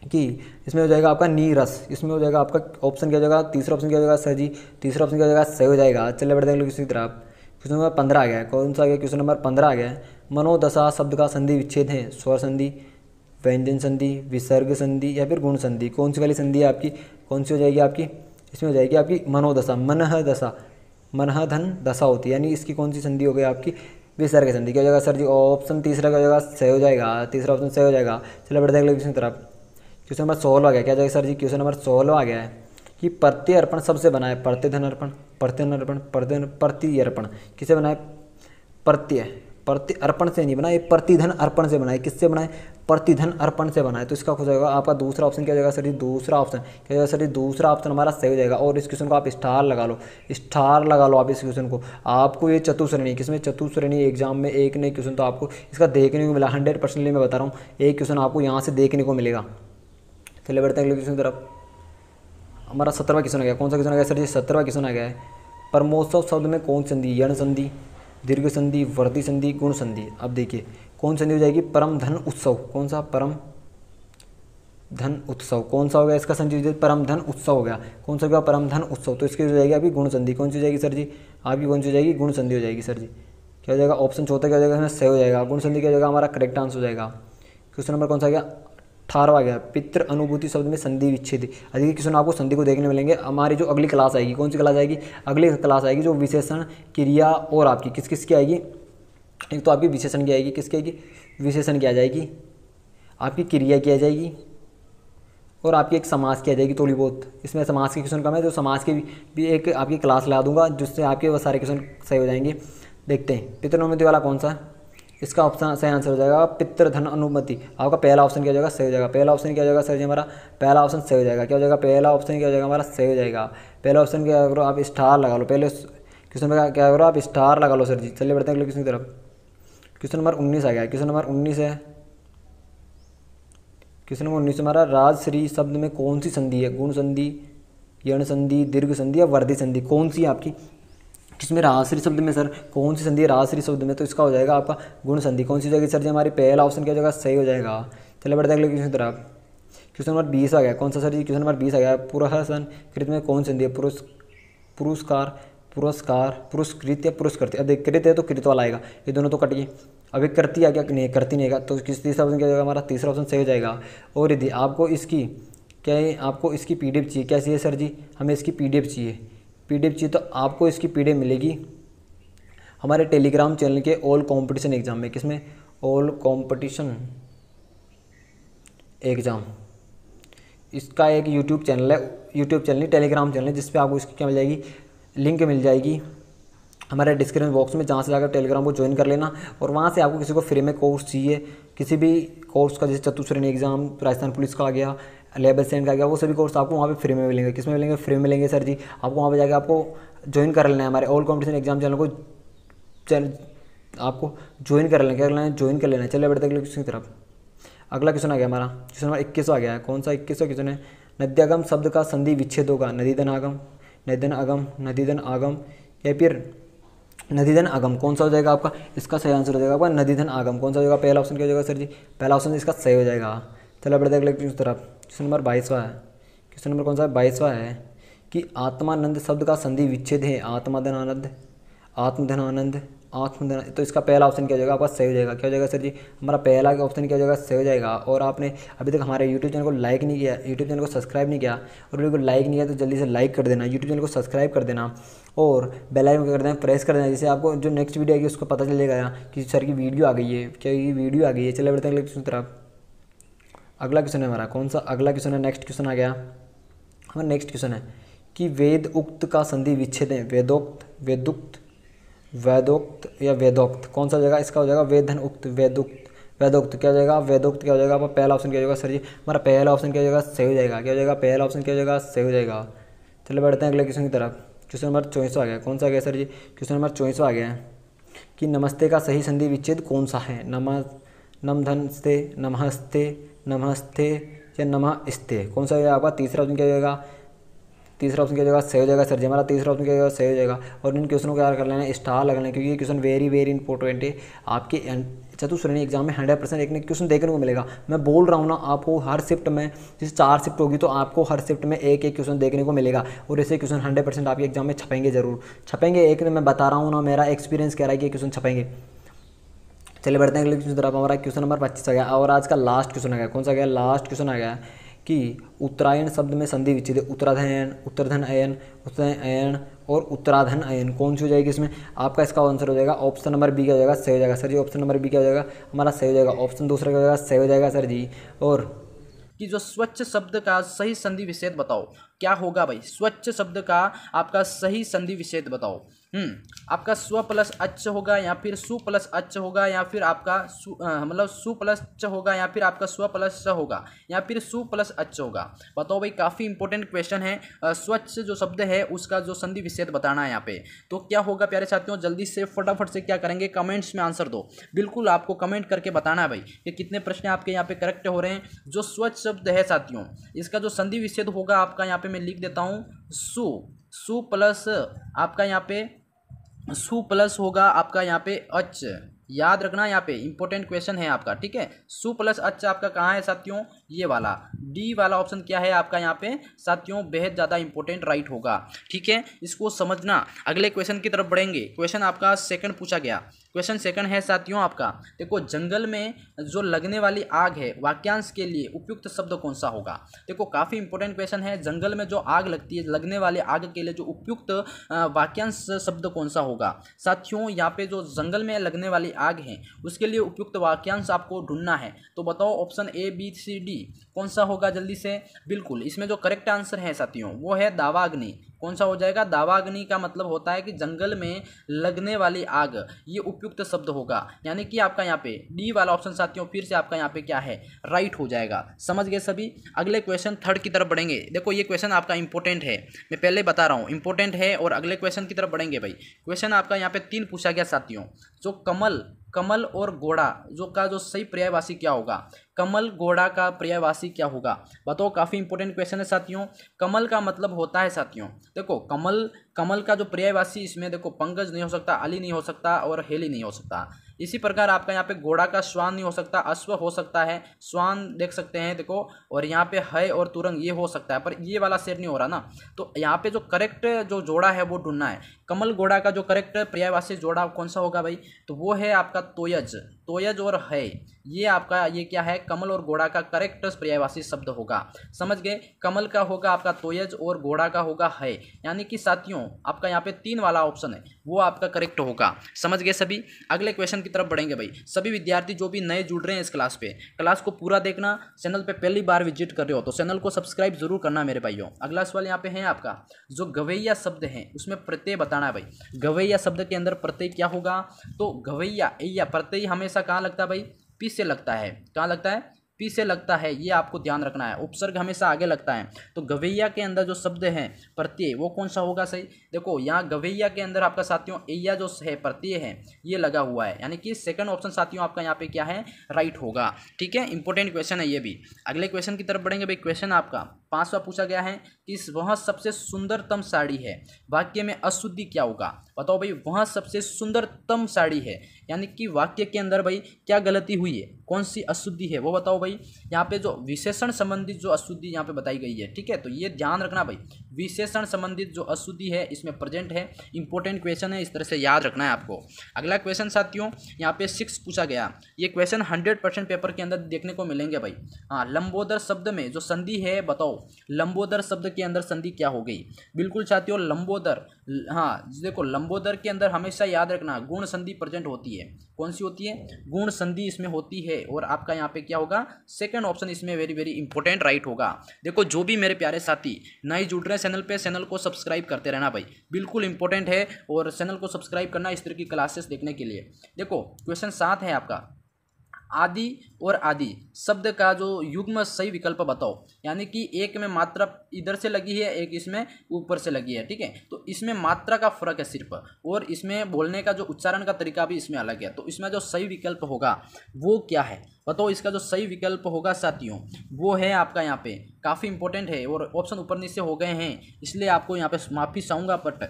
कि इसमें हो जाएगा आपका नीरस। इसमें हो जाएगा आपका ऑप्शन क्या हो जाएगा, तीसरा ऑप्शन क्या हो जाएगा सर जी, तीसरा ऑप्शन क्या हो जाएगा, सही हो जाएगा। चलिए बढ़ते हैं किसी तरफ। क्वेश्चन नंबर 15 आ गया है, कौन सा आ गया, क्वेश्चन नंबर 15 आ गया है। मनोदशा शब्द का संधि विच्छेद है, स्वर संधि, व्यंजन संधि, विसर्ग संधि या फिर गुण संधि, कौन सी वाली संधि है आपकी, कौन सी हो जाएगी आपकी, इसमें हो जाएगी आपकी मनोदशा, मनः दशा, मनः धन दशा होती है, यानी इसकी कौन सी संधि हो गई आपकी, विसर्ग संधि। क्या हो जाएगा सर जी, ऑप्शन तीसरा क्या हो जाएगा, सही हो जाएगा, तीसरा ऑप्शन सही हो जाएगा। चलिए बढ़ते हैं अगले क्वेश्चन की तरफ। क्वेश्चन नंबर 16 आ गया, क्या जाएगा सर जी, क्वेश्चन नंबर 16 आ गया है कि प्रत्यय अर्पण सबसे बना है, प्रत्यय धन अर्पण, प्रत्यय धन अर्पण, प्रत्यय अर्पण किससे बना है, प्रत्यय, प्रत्यय अर्पण से नहीं बना, ये प्रतिधन अर्पण से बना है, किससे बना है, प्रतिधन अर्पण से बना है। तो इसका हो जाएगा आपका दूसरा ऑप्शन, क्या जाएगा सर जी, दूसरा ऑप्शन, क्या जाएगा सर जी, दूसरा ऑप्शन हमारा सही हो जाएगा। और इस क्वेश्चन को आप स्टार लगा लो, स्टार लगा लो आप इस क्वेश्चन को। आपको ये चतुश्रेणी, किसमें, चतुश्रेणी एग्जाम में एक नई क्वेश्चन तो आपको इसका देखने को मिला, 100% मैं बता रहा हूँ, एक क्वेश्चन आपको यहाँ से देखने को मिलेगा। चलिए बढ़ते हैं अगले क्वेश्चन की तरफ। हमारा 17वां क्वेश्चन आ गया, कौन सा क्वेश्चन आ गया सर जी, 17वां क्वेश्चन आ गया है। परमोत्सव शब्द में कौन संधि, यण संधि, दीर्घ संधि, वर्धी संधि, गुण संधि। अब देखिए कौन संधि हो जाएगी, परम धन उत्सव, कौन सा, परम धन उत्सव, कौन सा हो गया इसका संधि, परम धन उत्सव हो गया, कौन सा हो गया, परम धन उत्सव। तो इसकी हो जाएगी आपकी गुण संधि, कौन सी हो जाएगी सर जी, आपकी कौन सी हो जाएगी, गुण संधि हो जाएगी सर जी। क्या हो जाएगा, ऑप्शन चौथा क्या हो जाएगा, इसमें सही हो जाएगा, गुण संधि क्या हो जाएगा हमारा करेक्ट आंसर हो जाएगा। क्वेश्चन नंबर कौन सा आ गया, 18वां गया, पितृ अनुभूति शब्द में संधि विच्छेद। अधिक क्वेश्चन आपको संधि को देखने मिलेंगे। हमारी जो अगली क्लास आएगी, कौन सी क्लास आएगी, अगली क्लास आएगी जो विशेषण क्रिया और आपकी किस किस की आएगी, एक तो आपकी विशेषण की आएगी, किसकी आएगी, विशेषण की आ जाएगी, आपकी क्रिया की आ जाएगी, और आपकी एक समास की आ जाएगी थोड़ी बहुत। इसमें समास के क्वेश्चन कम है, तो समास की भी एक आपकी क्लास ला दूंगा, जिससे आपके वो सारे क्वेश्चन सही हो जाएंगे। देखते हैं पितृअनुमति वाला कौन सा है, इसका ऑप्शन सही आंसर हो जाएगा पितृधन अनुमति। आपका पहला ऑप्शन क्या हो जाएगा, सही हो जाएगा। पहला ऑप्शन क्या हो जाएगा सर जी हमारा, पहला ऑप्शन सही हो जाएगा। क्या हो जाएगा, पहला ऑप्शन क्या हो जाएगा हमारा, सही हो जाएगा। पहला ऑप्शन क्या करो आप, स्टार लगा लो, पहले क्वेश्चन में क्या करो आप, स्टार लगा लो सर जी। चलिए बढ़ते हैं अगले क्वेश्चन की तरफ। क्वेश्चन नंबर 19 आ गया, क्वेश्चन नंबर 19 है, क्वेश्चन नंबर 19 हमारा राजश्री शब्द में कौन सी संधि है, गुण संधि, यण संधि, दीर्घ संधि या वर्धी संधि, कौन सी आपकी, किसमें राजश्री शब्द में सर कौन सी संधि है राजश्री शब्द में, तो इसका हो जाएगा आपका गुण संधि। कौन सी हो जाएगी सर जी हमारी, पहला ऑप्शन क्या हो जाएगा, सही हो जाएगा। चलिए बढ़ते हैं अगले क्वेश्चन की तरफ। क्वेश्चन नंबर 20 आ गया, कौन सा सर जी, क्वेश्चन नंबर 20 आ गया, पुरुषन कृत में कौन संधि है, पुरस्कार, पुरस्कार, पुरस्कृत या पुरस्कृत। अब देख कृत है तो कृत वाला आएगा, ये दोनों तो कट गए। अभी करती आ गया, नहीं करती नहीं आएगा, तो किस तीसरा ऑप्शन क्या हो जाएगा हमारा, तीसरा ऑप्शन सही हो जाएगा। और यदि आपको इसकी क्या है, आपको इसकी PDF चाहिए, क्या चाहिए सर जी, हमें इसकी PDF चाहिए, PDF चाहिए, तो आपको इसकी PDF मिलेगी हमारे टेलीग्राम चैनल के ऑल कंपटीशन एग्जाम में। किसमें, ऑल कंपटीशन एग्ज़ाम, इसका एक यूट्यूब चैनल है, यूट्यूब चैनल नहीं टेलीग्राम चैनल है, जिस पे आपको इसकी क्या मिल जाएगी, लिंक मिल जाएगी हमारे डिस्क्रिप्शन बॉक्स में, जहाँ से जाकर टेलीग्राम को ज्वाइन कर लेना। और वहाँ से आपको किसी को फ्री में कोर्स चाहिए, किसी भी कोर्स का, जैसे चतुश्रेणी एग्जाम, राजस्थान पुलिस का आ गया, लेवल 7 का आ गया, वो सभी कोर्स आपको वहाँ पे फ्री में मिलेंगे। किस में मिलेंगे, फ्री में मिलेंगे सर जी। आपको वहाँ पे जाकर आपको ज्वाइन कर लेना है हमारे ऑल कॉम्पिटिशन एग्जाम चैनल को, आपको ज्वाइन कर लेना, क्या करना है, ज्वाइन कर लेना है। चलिए बढ़ते अगले क्वेश्चन की तरफ। अगला क्वेश्चन आ गया हमारा, क्वेश्चन नंबर 21 आ गया है, कौन सा 21वां क्वेश्चन है, नद्यागम शब्द का संधि विच्छेद होगा, नदीधन आगम, नदीधन आगम, नदीधन आगम या फिर नदीधन आगम, कौन सा हो जाएगा आपका, इसका सही आंसर हो जाएगा आपका नदीधन आगम। कौन सा हो जाएगा, पहला ऑप्शन क्या हो जाएगा सर जी, पहला ऑप्शन इसका सही हो जाएगा। चलो बढ़ते अगले क्वेश्चन की तरफ। क्वेश्चन नंबर 22वां है, क्वेश्चन नंबर कौन सा है, 22वां है कि आत्मानंद शब्द का संधि विच्छेद है, आत्माधन आनंद, आत्मधन आनंद, आत्मधन, तो इसका पहला ऑप्शन क्या हो जाएगा आपका सही हो जाएगा। क्या हो जाएगा सर जी, हमारा पहला ऑप्शन क्या हो जाएगा, सही हो जाएगा। और आपने अभी तक हमारे यूट्यूब चैनल को लाइक नहीं किया, यूट्यूब चैनल को सब्सक्राइब नहीं किया और वीडियो को लाइक नहीं किया, तो जल्दी से लाइक कर देना, यूट्यूब चैनल को सब्सक्राइब कर देना और बेल आइकन कर देना, प्रेस कर देना, जिससे आपको जो नेक्स्ट वीडियो आएगी उसको पता चलेगा कि सर की वीडियो आ गई है, क्या ये वीडियो आ गई है। चले बढ़ते हैं अगले क्वेश्चन तरफ। अगला क्वेश्चन है हमारा, कौन सा अगला क्वेश्चन है, नेक्स्ट क्वेश्चन आ गया हमारा, नेक्स्ट क्वेश्चन है कि वेद उक्त का संधि विच्छेद है, वेदोक्त, वेदुक्त, वेदोक्त या वेदोक्त, कौन सा हो जाएगा इसका? हो जाएगा वेदन उक्त, वेदोक्त, वेदोक्त क्या हो जाएगा? वेदोक्त क्या हो जाएगा? आपका पहला ऑप्शन क्या हो जाएगा सर जी? हमारा पहला ऑप्शन क्या हो जाएगा? सही हो जाएगा। क्या हो जाएगा? पहला ऑप्शन क्या हो जाएगा? सही हो जाएगा। चलो बढ़ते हैं अगले क्वेश्चन की तरफ। क्वेश्चन नंबर 24 आ गया। कौन सा आ गया सर जी? क्वेश्चन नंबर 24 आ गया है कि नमस्ते का सही संधि विच्छेद कौन सा है? नमधनस्ते, नमस्ते, नमस्ते या नमस्ते, कौन सा हो जाएगा आपका? तीसरा ऑप्शन क्या हो जाएगा? तीसरा ऑप्शन क्या हो जाएगा? सही हो जाएगा सर जी। हमारा तीसरा ऑप्शन क्या हो जाएगा? सही हो जाएगा। और इन क्वेश्चनों को याद कर लेना, स्टार लगना है, क्योंकि ये क्वेश्चन वेरी वेरी इंपॉर्टेंट है आपके चतुश्रेणी एग्जाम में 100% एक क्वेश्चन देखने को मिलेगा। मैं बोल रहा हूँ ना, आपको हर शिफ्ट में, जैसे 4 शिफ्ट होगी तो आपको हर शिफ्ट में एक एक क्वेश्चन देखने को मिलेगा, और ऐसे क्वेश्चन 100% आपके एग्जाम में छपेंगे, जरूर छपेंगे। एक मैं बता रहा हूँ ना, मेरा एक्सपीरियंस कह रहा है कि ये क्वेश्चन छपेंगे। चलिए बढ़ते हैं अगले क्वेश्चन तरफ। हमारा क्वेश्चन नंबर 25 आ गया, और आज का लास्ट क्वेश्चन आ गया। कौन सा गया? लास्ट क्वेश्चन आ गया कि उत्तरायण शब्द में संधि विच्छेद है। उत्तराधयन, उत्तरधन अयन, उत्तरायण और उत्तराधन अयन, कौन सी हो जाएगी इसमें? आपका इसका आंसर हो जाएगा ऑप्शन नंबर बी क्या हो जाएगा? सही हो जाएगा सर जी। ऑप्शन नंबर बी क्या हो जाएगा हमारा? सही हो जाएगा। ऑप्शन दूसरा क्या हो जाएगा? सही हो जाएगा सर जी। और कि जो स्वच्छ शब्द का सही संधि विच्छेद बताओ, क्या होगा भाई? स्वच्छ शब्द का आपका सही संधि विच्छेद बताओ। आपका स्व प्लस अच्च होगा, या फिर सु प्लस अच्च होगा, या फिर आपका मतलब सु प्लस च होगा, या फिर आपका स्व प्लस च होगा, या फिर सु प्लस अच्च होगा। बताओ भाई, काफ़ी इंपॉर्टेंट क्वेश्चन है। स्वच्छ जो शब्द है उसका जो संधि विच्छेद बताना है यहाँ पे, तो क्या होगा प्यारे साथियों? जल्दी से फटाफट से क्या करेंगे, कमेंट्स में आंसर दो। बिल्कुल आपको कमेंट करके बताना है भाई कि कितने प्रश्न आपके यहाँ पे करेक्ट हो रहे हैं। जो स्वच्छ शब्द है साथियों, इसका जो संधि विच्छेद होगा आपका यहाँ पे मैं लिख देता हूँ, सु प्लस आपका यहाँ पे सु प्लस होगा आपका यहाँ पे अच। याद रखना, यहाँ पे इंपॉर्टेंट क्वेश्चन है आपका, ठीक है। सु प्लस अच आपका कहाँ है साथियों? ये वाला डी वाला ऑप्शन क्या है आपका यहाँ पे साथियों? बेहद ज़्यादा इंपॉर्टेंट राइट होगा, ठीक है। इसको समझना। अगले क्वेश्चन की तरफ बढ़ेंगे। क्वेश्चन आपका सेकंड पूछा गया। क्वेश्चन सेकंड है साथियों आपका, देखो जंगल में जो लगने वाली आग है, वाक्यांश के लिए उपयुक्त शब्द कौन सा होगा? देखो काफ़ी इंपॉर्टेंट क्वेश्चन है। जंगल में जो आग लगती है, लगने वाली आग के लिए जो उपयुक्त वाक्यांश शब्द कौन सा होगा साथियों? यहाँ पे जो जंगल में लगने वाली आग है उसके लिए उपयुक्त वाक्यांश आपको ढूंढना है। तो बताओ option A B C D कौन सा होगा जल्दी से। बिल्कुल इसमें जो करेक्ट आंसर है साथियों वो है दावाग्नि। कौन सा हो जाएगा? दावाग्नि का मतलब होता है कि जंगल में लगने वाली आग, ये उपयुक्त शब्द होगा। यानी कि आपका यहाँ पे डी वाला ऑप्शन साथियों फिर से आपका यहाँ पे क्या है? राइट हो जाएगा। समझ गए सभी। अगले क्वेश्चन थर्ड की तरफ बढ़ेंगे। देखो ये क्वेश्चन आपका इंपॉर्टेंट है, मैं पहले बता रहा हूँ इंपॉर्टेंट है। और अगले क्वेश्चन की तरफ बढ़ेंगे भाई। क्वेश्चन आपका यहाँ पे 3 पूछा गया साथियों। जो कमल और घोड़ा जो सही पर्यायवाची क्या होगा? कमल घोड़ा का पर्यायवाची क्या होगा? बताओ। काफ़ी इंपॉर्टेंट क्वेश्चन है साथियों। कमल का मतलब होता है साथियों, देखो कमल का जो पर्यायवाची, इसमें देखो पंकज नहीं हो सकता, अली नहीं हो सकता और हेली नहीं हो सकता। इसी प्रकार आपका यहाँ पे घोड़ा का श्वान नहीं हो सकता, अश्व हो सकता है, श्वान देख सकते हैं देखो, और यहाँ पे है और तुरंग ये हो सकता है, पर ये वाला शेर नहीं हो रहा ना। तो यहाँ पे जो करेक्ट जो जोड़ा है वो ढूंढना है। कमल घोड़ा का जो करेक्ट पर्यायवाची जोड़ा कौन सा होगा भाई? तो वो है आपका तोयज और है। ये आपका ये क्या है? कमल और घोड़ा का करेक्ट पर्यायवाची शब्द होगा। समझ गए। कमल का होगा आपका तोयज और घोड़ा का होगा है। यानी कि साथियों आपका यहाँ पे 3 वाला ऑप्शन है वो आपका करेक्ट होगा। समझ गए सभी। अगले क्वेश्चन की तरफ बढ़ेंगे भाई। सभी विद्यार्थी जो भी नए जुड़ रहे हैं इस क्लास पे, क्लास को पूरा देखना। चैनल पे पहली बार विजिट कर रहे हो तो चैनल को सब्सक्राइब जरूर करना मेरे भाइयों। अगला सवाल यहाँ पे है आपका, जो गवैया शब्द है उसमें प्रत्यय बताना है भाई। गवैया शब्द के अंदर प्रत्यय क्या होगा? तो गवैया या प्रत्यय हमेशा कहाँ लगता है भाई? पी से लगता है। कहाँ लगता है? पी से लगता है, ये आपको ध्यान रखना है। उपसर्ग हमेशा आगे लगता है। तो गवैया के अंदर जो शब्द है प्रत्यय वो कौन सा होगा सही? देखो यहाँ गवैया के अंदर आपका साथियों एया जो है प्रत्यय है ये लगा हुआ है, यानी कि सेकंड ऑप्शन साथियों आपका यहाँ पे क्या है? राइट होगा। ठीक है, इंपॉर्टेंट क्वेश्चन है ये भी। अगले क्वेश्चन की तरफ बढ़ेंगे भाई। क्वेश्चन आपका 5वां पूछा गया है कि वह सबसे सुंदरतम साड़ी है, वाक्य में अशुद्धि क्या होगा? बताओ भाई। वह सबसे सुंदरतम साड़ी है, यानी कि वाक्य के अंदर भाई क्या गलती हुई है, कौन सी अशुद्धि है वो बताओ भाई। यहाँ पे जो विशेषण संबंधित जो अशुद्धि यहाँ पे बताई गई है, ठीक है, तो ये ध्यान रखना भाई। विशेषण संबंधित जो अशुद्धि है इसमें प्रेजेंट है। इंपॉर्टेंट क्वेश्चन है, इस तरह से याद रखना है आपको। अगला क्वेश्चन साथियों यहाँ पे 6 पूछा गया। ये क्वेश्चन 100% पेपर के अंदर देखने को मिलेंगे भाई। हाँ, लंबोदर शब्द में जो संधि है बताओ। लंबोदर शब्द के अंदर संधि क्या हो गई? बिल्कुल साथियों लंबोदर, हाँ देखो लंबोदर के अंदर हमेशा याद रखना गुण संधि प्रेजेंट होती है। है। कौन सी होती है? गुण संधि इसमें होती है। और आपका यहाँ पे क्या होगा? सेकंड ऑप्शन इसमें वेरी वेरी इंपॉर्टेंट राइट होगा। देखो जो भी मेरे प्यारे साथी नए जुड़ रहे हैं चैनल पे, चैनल को सब्सक्राइब करते रहना भाई, बिल्कुल इंपॉर्टेंट है। और चैनल को सब्सक्राइब करना इस तरह की क्लासेस देखने के लिए। देखो क्वेश्चन 7 है आपका, आदि और आदि शब्द का जो युग्म सही विकल्प बताओ। यानी कि एक में मात्रा इधर से लगी है, एक इसमें ऊपर से लगी है, ठीक है। तो इसमें मात्रा का फर्क है सिर्फ, और इसमें बोलने का जो उच्चारण का तरीका भी इसमें अलग है। तो इसमें जो सही विकल्प होगा वो क्या है बताओ? इसका जो सही विकल्प होगा साथियों वो है आपका यहाँ पे, काफ़ी इंपॉर्टेंट है और ऑप्शन ऊपर नीचे हो गए हैं इसलिए आपको यहाँ पे माफ़ी चाहूँगा। बट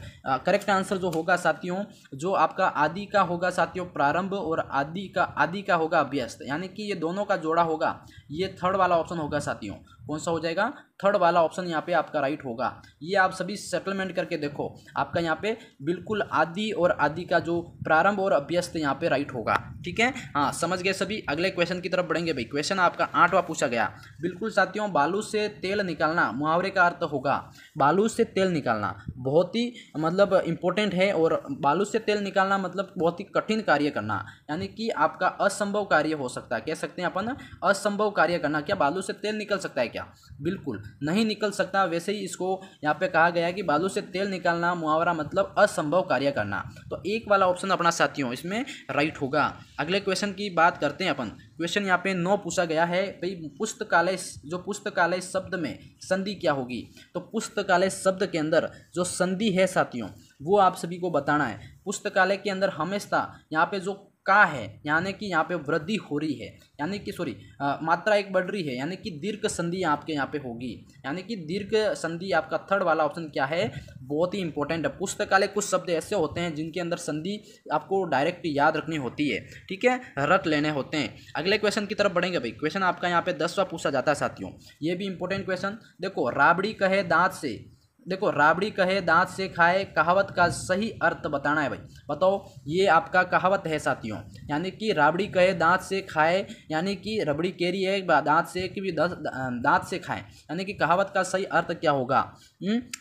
करेक्ट आंसर जो होगा साथियों, जो आपका आदि का होगा साथियों प्रारंभ, और आदि का होगा अभ्यस्त। यानी कि ये दोनों का जोड़ा होगा, ये थर्ड वाला ऑप्शन होगा साथियों। कौन सा हो जाएगा? थर्ड वाला ऑप्शन यहाँ पे आपका राइट होगा। ये आप सभी सेटलमेंट करके देखो, आपका यहाँ पे बिल्कुल आदि और आदि का जो प्रारंभ और अभ्यस्त यहाँ पे राइट होगा, ठीक है। हाँ समझ गए सभी। अगले क्वेश्चन की तरफ बढ़ेंगे भाई। क्वेश्चन आपका 8वां पूछा गया, बिल्कुल साथियों, बालू से तेल निकालना मुहावरे का अर्थ होगा। बालू से तेल निकालना बहुत ही मतलब इंपॉर्टेंट है, और बालू से तेल निकालना मतलब बहुत ही कठिन कार्य करना, यानी कि आपका असंभव कार्य हो सकता है। कह सकते हैं अपन असंभव कार्य करना। क्या बालू से तेल निकल सकता है क्या? बिल्कुल नहीं निकल सकता। वैसे ही इसको यहाँ पे कहा गया है कि बालू से तेल निकालना मुहावरा मतलब असंभव कार्य करना। तो एक वाला ऑप्शन अपना साथियों इसमें राइट होगा। अगले क्वेश्चन की बात करते हैं अपन। क्वेश्चन यहाँ पे 9 पूछा गया है भाई, पुस्तकालय, जो पुस्तकालय शब्द में संधि क्या होगी? तो पुस्तकालय शब्द के अंदर जो संधि है साथियों वो आप सभी को बताना है। पुस्तकालय के अंदर हमेशा यहाँ पे जो का है, यानी कि यहाँ पे वृद्धि हो रही है, यानी कि सॉरी मात्रा एक बढ़ रही है, यानी कि दीर्घ संधि आपके यहाँ पे होगी। यानी कि दीर्घ संधि आपका थर्ड वाला ऑप्शन क्या है? बहुत ही इंपॉर्टेंट है। पुस्तकालय कुछ शब्द ऐसे होते हैं जिनके अंदर संधि आपको डायरेक्ट याद रखनी होती है, ठीक है, रट लेने होते हैं। अगले क्वेश्चन की तरफ बढ़ेंगे भाई। क्वेश्चन आपका यहाँ पे 10वां पूछा जाता है साथियों, ये भी इंपॉर्टेंट क्वेश्चन। देखो राबड़ी कहे दांत से, देखो राबड़ी कहे दांत से खाए, कहावत का सही अर्थ बताना है भाई। बताओ, ये आपका कहावत है साथियों। यानी कि राबड़ी कहे दांत से खाए, यानी कि रबड़ी केरी है दांत से कि भी दांत से खाएं, यानी कि कहावत का सही अर्थ क्या होगा?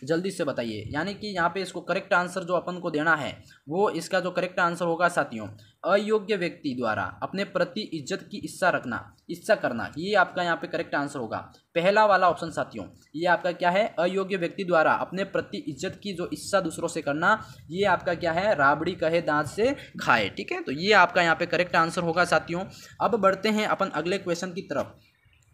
जल्दी से बताइए। यानी कि यहाँ पे इसको करेक्ट आंसर जो अपन को देना है वो इसका जो करेक्ट आंसर होगा साथियों, अयोग्य व्यक्ति द्वारा अपने प्रति इज्जत की इच्छा करना, ये आपका यहाँ पे करेक्ट आंसर होगा। पहला वाला ऑप्शन साथियों, ये आपका क्या है? अयोग्य व्यक्ति द्वारा अपने प्रति इज्जत की जो इच्छा दूसरों से करना, ये आपका क्या है? राबड़ी कहे दांत से खाए, ठीक है। तो ये आपका यहाँ पे करेक्ट आंसर होगा साथियों। अब बढ़ते हैं अपन अगले क्वेश्चन की तरफ।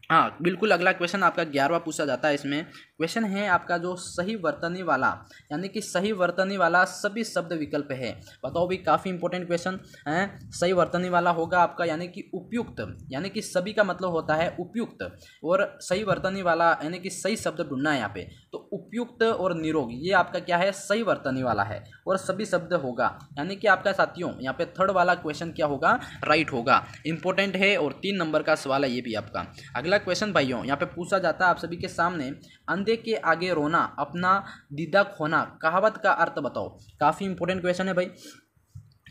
हाँ बिल्कुल, अगला क्वेश्चन आपका 11वां पूछा जाता है। इसमें क्वेश्चन है आपका जो सही वर्तनी वाला, यानी कि सही वर्तनी वाला सभी शब्द विकल्प है। बताओ भी, काफ़ी इंपॉर्टेंट क्वेश्चन है। सही वर्तनी वाला होगा आपका यानी कि उपयुक्त, यानी कि सभी का मतलब होता है उपयुक्त, और सही वर्तनी वाला यानी कि सही शब्द ढूंढना है यहाँ पे। तो उपयुक्त और निरोग ये आपका क्या है? सही वर्तनी वाला है, और सभी शब्द होगा। यानी कि आपका साथियों यहाँ पे थर्ड वाला क्वेश्चन क्या होगा? राइट होगा। इंपॉर्टेंट है और 3 नंबर का सवाल है ये भी आपका। अगला क्वेश्चन भाइयों यहाँ पे पूछा जाता है आप सभी के सामने, अंधे के आगे रोना अपना दीदा खोना, कहावत का अर्थ बताओ। काफी इंपॉर्टेंट क्वेश्चन है भाई।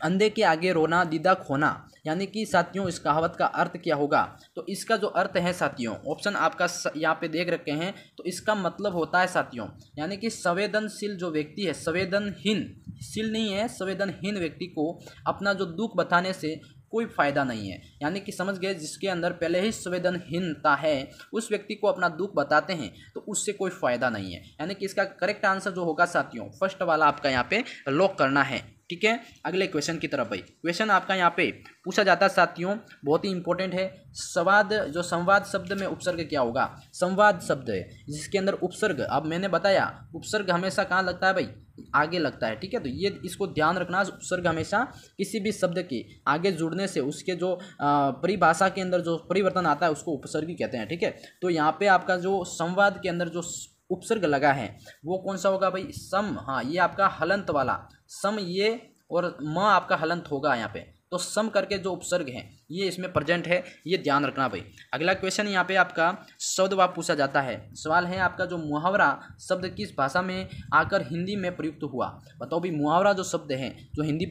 अंधे के आगे रोना दीदा खोना, यानी कि साथियों इस कहावत का अर्थ क्या होगा? तो इसका जो अर्थ है साथियों, ऑप्शन आपका यहाँ पे देख रखे हैं, तो इसका मतलब होता है साथियों, यानी कि संवेदनशील जो व्यक्ति है, संवेदनहीन, शील नहीं है, संवेदनहीन व्यक्ति को अपना जो दुख बताने से कोई फायदा नहीं है। यानी कि समझ गए, जिसके अंदर पहले ही संवेदनहीनता है उस व्यक्ति को अपना दुख बताते हैं तो उससे कोई फायदा नहीं है। यानी कि इसका करेक्ट आंसर जो होगा साथियों, फर्स्ट वाला आपका यहाँ पे लॉक करना है, ठीक है। अगले क्वेश्चन की तरफ भाई। क्वेश्चन आपका यहाँ पे पूछा जाता है साथियों, बहुत ही इंपॉर्टेंट है। संवाद शब्द में उपसर्ग क्या होगा? संवाद शब्द है जिसके अंदर उपसर्ग, अब मैंने बताया उपसर्ग हमेशा कहाँ लगता है भाई? आगे लगता है, ठीक है। तो ये इसको ध्यान रखना, उपसर्ग हमेशा किसी भी शब्द के आगे जुड़ने से उसके जो परिभाषा के अंदर जो परिवर्तन आता है उसको उपसर्ग कहते हैं, ठीक है। तो यहाँ पे आपका जो संवाद के अंदर जो उपसर्ग लगा है वो कौन सा होगा भाई? सम। हाँ, ये आपका हलंत वाला सम, ये और म आपका हलंत होगा यहाँ पे। तो सम करके जो उपसर्ग है ये इसमें प्रेजेंट है, ये ध्यान रखना भाई। अगला क्वेश्चन यहाँ पे आपका शब्दवाद पूछा जाता है। सवाल है आपका, जो मुहावरा शब्द किस भाषा में आकर हिंदी में प्रयुक्त हुआ? बताओ भी, मुहावरा जो शब्द है जो हिंदी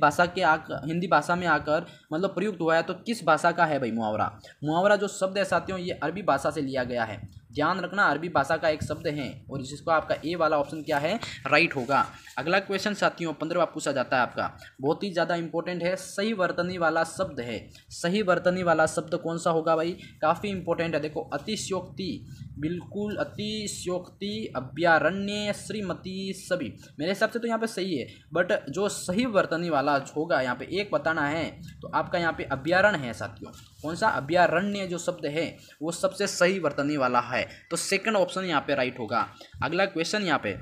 भाषा में आकर मतलब प्रयुक्त हुआ है, तो किस भाषा का है भाई मुहावरा? मुहावरा जो शब्द है साथियों ये अरबी भाषा से लिया गया है। ध्यान रखना अरबी भाषा का एक शब्द है और जिसको आपका ए वाला ऑप्शन क्या है, राइट होगा। अगला क्वेश्चन साथियों 15वां पूछा जाता है आपका, बहुत ही ज़्यादा इंपॉर्टेंट है, सही वर्तनी वाला शब्द है। सही वर्तनी वाला शब्द कौन सा होगा भाई, काफ़ी इंपॉर्टेंट है। देखो अतिशयोक्ति, बिल्कुल अतिशयोक्ति, अभ्यारण्य, श्रीमती, सभी मेरे हिसाब से तो यहाँ पे सही है, बट जो सही वर्तनी वाला होगा यहाँ पे एक बताना है तो आपका यहाँ पे अभ्यारण्य है साथियों। कौन सा, अभ्यारण्य जो शब्द है वो सबसे सही वर्तनी वाला है, तो सेकंड ऑप्शन यहाँ पे राइट होगा। अगला क्वेश्चन यहाँ पे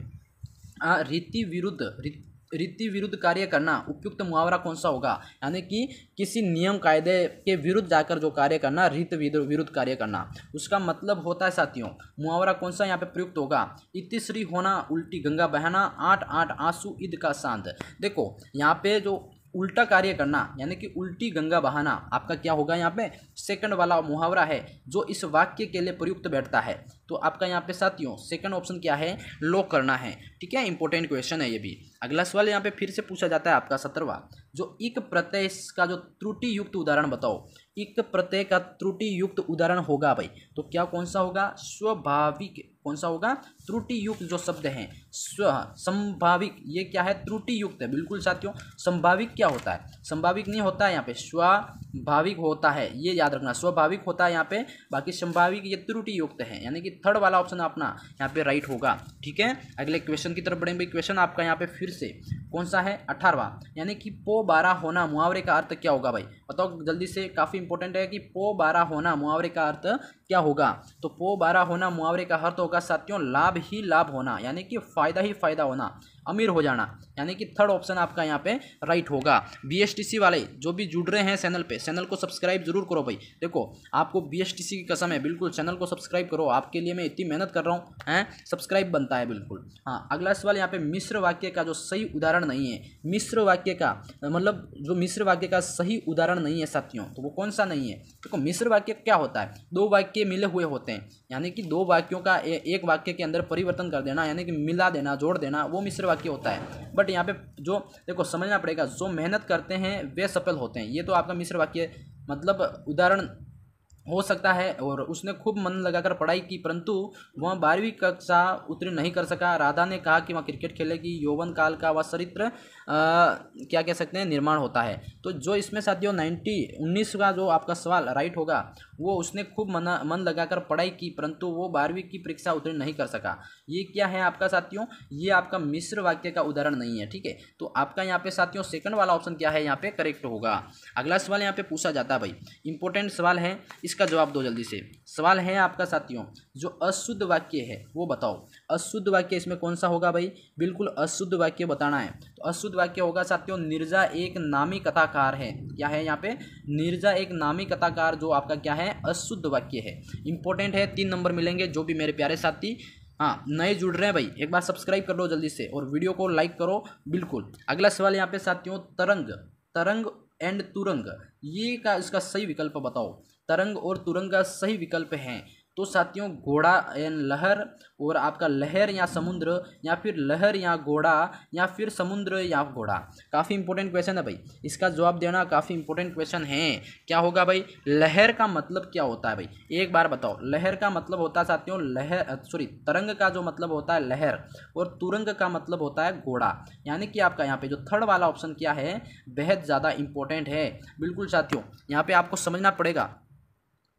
रीति विरुद्ध कार्य करना उपयुक्त मुहावरा कौन सा होगा, यानी कि किसी नियम कायदे के विरुद्ध जाकर जो कार्य करना, रीति विरुद्ध कार्य करना, उसका मतलब होता है साथियों मुहावरा कौन सा यहाँ पे प्रयुक्त होगा, इतिश्री होना, उल्टी गंगा बहना, 8 आंसू ईद का चांद। देखो यहाँ पे जो उल्टा कार्य करना यानी कि उल्टी गंगा बहाना आपका क्या होगा, यहाँ पे सेकंड वाला मुहावरा है जो इस वाक्य के लिए प्रयुक्त बैठता है। तो आपका यहाँ पे साथियों सेकंड ऑप्शन क्या है, लॉक करना है। ठीक है, इंपॉर्टेंट क्वेश्चन है ये भी। अगला सवाल यहाँ पे फिर से पूछा जाता है आपका 17वां, जो इक प्रत्यय का जो त्रुटि युक्त उदाहरण बताओ। इक प्रत्यय का त्रुटि युक्त उदाहरण होगा भाई, तो क्या कौन सा होगा, स्वाभाविक। कौन सा होगा, त्रुटि युक्त जो शब्द है संभाविक, ये क्या है, त्रुटि युक्त है। बिल्कुल साथियों, संभाविक क्या होता है, संभाविक नहीं होता है यहाँ पे, स्वाभाविक होता है, ये याद रखना, स्वाभाविक होता है यहाँ पे, बाकी संभाविक ये त्रुटि युक्त है, यानी कि थर्ड वाला ऑप्शन अपना यहाँ पे राइट होगा। ठीक है, अगले क्वेश्चन की तरफ बढ़ेंगे। क्वेश्चन आपका यहाँ पे फिर से कौन सा है, 18वां, यानी कि पो 12 होना मुहावरे का अर्थ क्या होगा भाई, बताओ जल्दी से, काफी इंपॉर्टेंट है कि पो 12 होना मुहावरे का अर्थ क्या होगा। तो पो 12 होना मुहावरे का अर्थ होगा साथियों लाभ ही लाभ होना, यानी कि फायदा ही फायदा होना, अमीर हो जाना, यानी कि थर्ड ऑप्शन आपका यहाँ पे राइट होगा। बीएसटीसी वाले जो भी जुड़ रहे हैं चैनल पे, चैनल को सब्सक्राइब जरूर करो भाई। देखो आपको बीएसटीसी की कसम है, बिल्कुल चैनल को सब्सक्राइब करो, आपके लिए मैं इतनी मेहनत कर रहा हूँ, हैं सब्सक्राइब बनता है बिल्कुल। हाँ, अगला सवाल यहाँ पे मिश्र वाक्य का जो सही उदाहरण नहीं है, मिश्र वाक्य का मतलब जो मिश्र वाक्य का सही उदाहरण नहीं है साथियों, तो वो कौन सा नहीं है। देखो मिश्र वाक्य क्या होता है, दो वाक्य मिले हुए होते हैं, यानी कि दो वाक्यों का एक वाक्य के अंदर परिवर्तन कर देना, यानी कि मिला देना, जोड़ देना, वो मिश्र वाक्य होता है। बट यहाँ पे जो देखो समझना पड़ेगा, जो मेहनत करते हैं वे सफल होते हैं, ये तो आपका मिश्र वाक्य मतलब उदाहरण हो सकता है। और उसने खूब मन लगाकर पढ़ाई की परंतु वह 12वीं कक्षा उत्तीर्ण नहीं कर सका। राधा ने कहा कि वह क्रिकेट खेलेगी, यौवन काल का वह चरित्र क्या कह सकते हैं निर्माण होता है। तो जो इसमें साथियों 19 का जो आपका सवाल राइट होगा, वो उसने खूब मन लगाकर पढ़ाई की परंतु वो 12वीं की परीक्षा उत्तीर्ण नहीं कर सका। ये क्या है आपका साथियों, ये आपका मिश्र वाक्य का उदाहरण नहीं है। ठीक है, तो आपका यहाँ पे साथियों सेकंड वाला ऑप्शन क्या है, यहाँ पे करेक्ट होगा। अगला सवाल यहाँ पे पूछा जाता है भाई, इंपॉर्टेंट सवाल है, इसका जवाब दो जल्दी से। सवाल है आपका साथियों, जो अशुद्ध वाक्य है वो बताओ। अशुद्ध वाक्य इसमें कौन सा होगा भाई, बिल्कुल अशुद्ध वाक्य बताना है। तो अशुद्ध वाक्य होगा साथियों, नीरजा एक नामी कथाकार है। क्या है यहाँ पे, नीरजा एक नामी कथाकार, जो आपका क्या है अशुद्ध वाक्य है। इंपॉर्टेंट है, 3 नंबर मिलेंगे। जो भी मेरे प्यारे साथी हाँ नए जुड़ रहे हैं भाई, एक बार सब्सक्राइब कर लो जल्दी से और वीडियो को लाइक करो बिल्कुल। अगला सवाल यहाँ पे साथियों, तरंग एंड तुरंग, ये का इसका सही विकल्प बताओ। तरंग और तुरंग का सही विकल्प है तो साथियों घोड़ा एंड लहर, और आपका लहर या समुद्र, या फिर लहर या घोड़ा, या फिर समुद्र या घोड़ा। काफ़ी इंपॉर्टेंट क्वेश्चन है भाई, इसका जवाब देना काफ़ी इंपॉर्टेंट क्वेश्चन है। क्या होगा भाई, लहर का मतलब क्या होता है भाई, एक बार बताओ। लहर का मतलब होता है साथियों तरंग का जो मतलब होता है लहर, और तुरंग का मतलब होता है घोड़ा। यानी कि आपका यहाँ पे जो थर्ड वाला ऑप्शन क्या है, बेहद ज़्यादा इंपॉर्टेंट है। बिल्कुल साथियों, यहाँ पे आपको समझना पड़ेगा,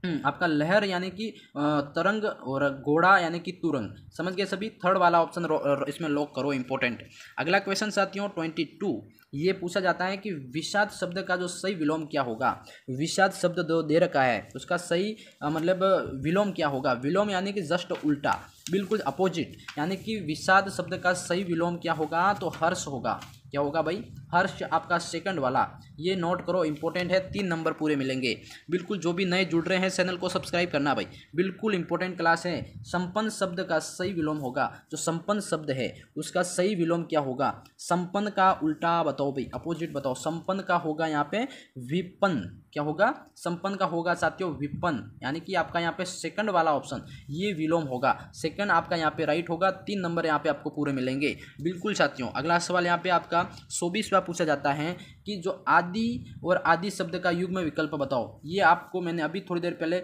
आपका लहर यानी कि तरंग और घोड़ा यानी कि तुरंग। समझ गए सभी, थर्ड वाला ऑप्शन इसमें लॉक करो, इंपॉर्टेंट। अगला क्वेश्चन साथियों 22, ये पूछा जाता है कि विषाद शब्द का जो सही विलोम क्या होगा। विषाद शब्द दे रखा है, उसका सही मतलब विलोम क्या होगा। विलोम यानी कि जस्ट उल्टा, बिल्कुल अपोजिट, यानी कि विषाद शब्द का सही विलोम क्या होगा, तो हर्ष होगा। क्या होगा भाई, हर्ष आपका सेकंड वाला, ये नोट करो, इंपॉर्टेंट है। 3 नंबर पूरे मिलेंगे बिल्कुल। जो भी नए जुड़ रहे हैं चैनल को सब्सक्राइब करना भाई, बिल्कुल इंपॉर्टेंट क्लास है। संपन्न शब्द का सही विलोम होगा, जो संपन्न शब्द है उसका सही विलोम क्या होगा। संपन्न का उल्टा बताओ भाई, अपोजिट बताओ। संपन्न का होगा यहाँ पे विपन्न। क्या होगा, संपन्न का होगा साथियों विपन्न, यानी कि आपका यहाँ पे सेकंड वाला ऑप्शन ये विलोम होगा। सेकंड आपका यहाँ पे राइट होगा। 3 नंबर यहाँ पे आपको पूरे मिलेंगे। बिल्कुल साथियों, अगला सवाल यहाँ पे आपका 24वां पूछा जाता है कि जो आदि और आदि शब्द का युग्म विकल्प बताओ। ये आपको मैंने अभी थोड़ी देर पहले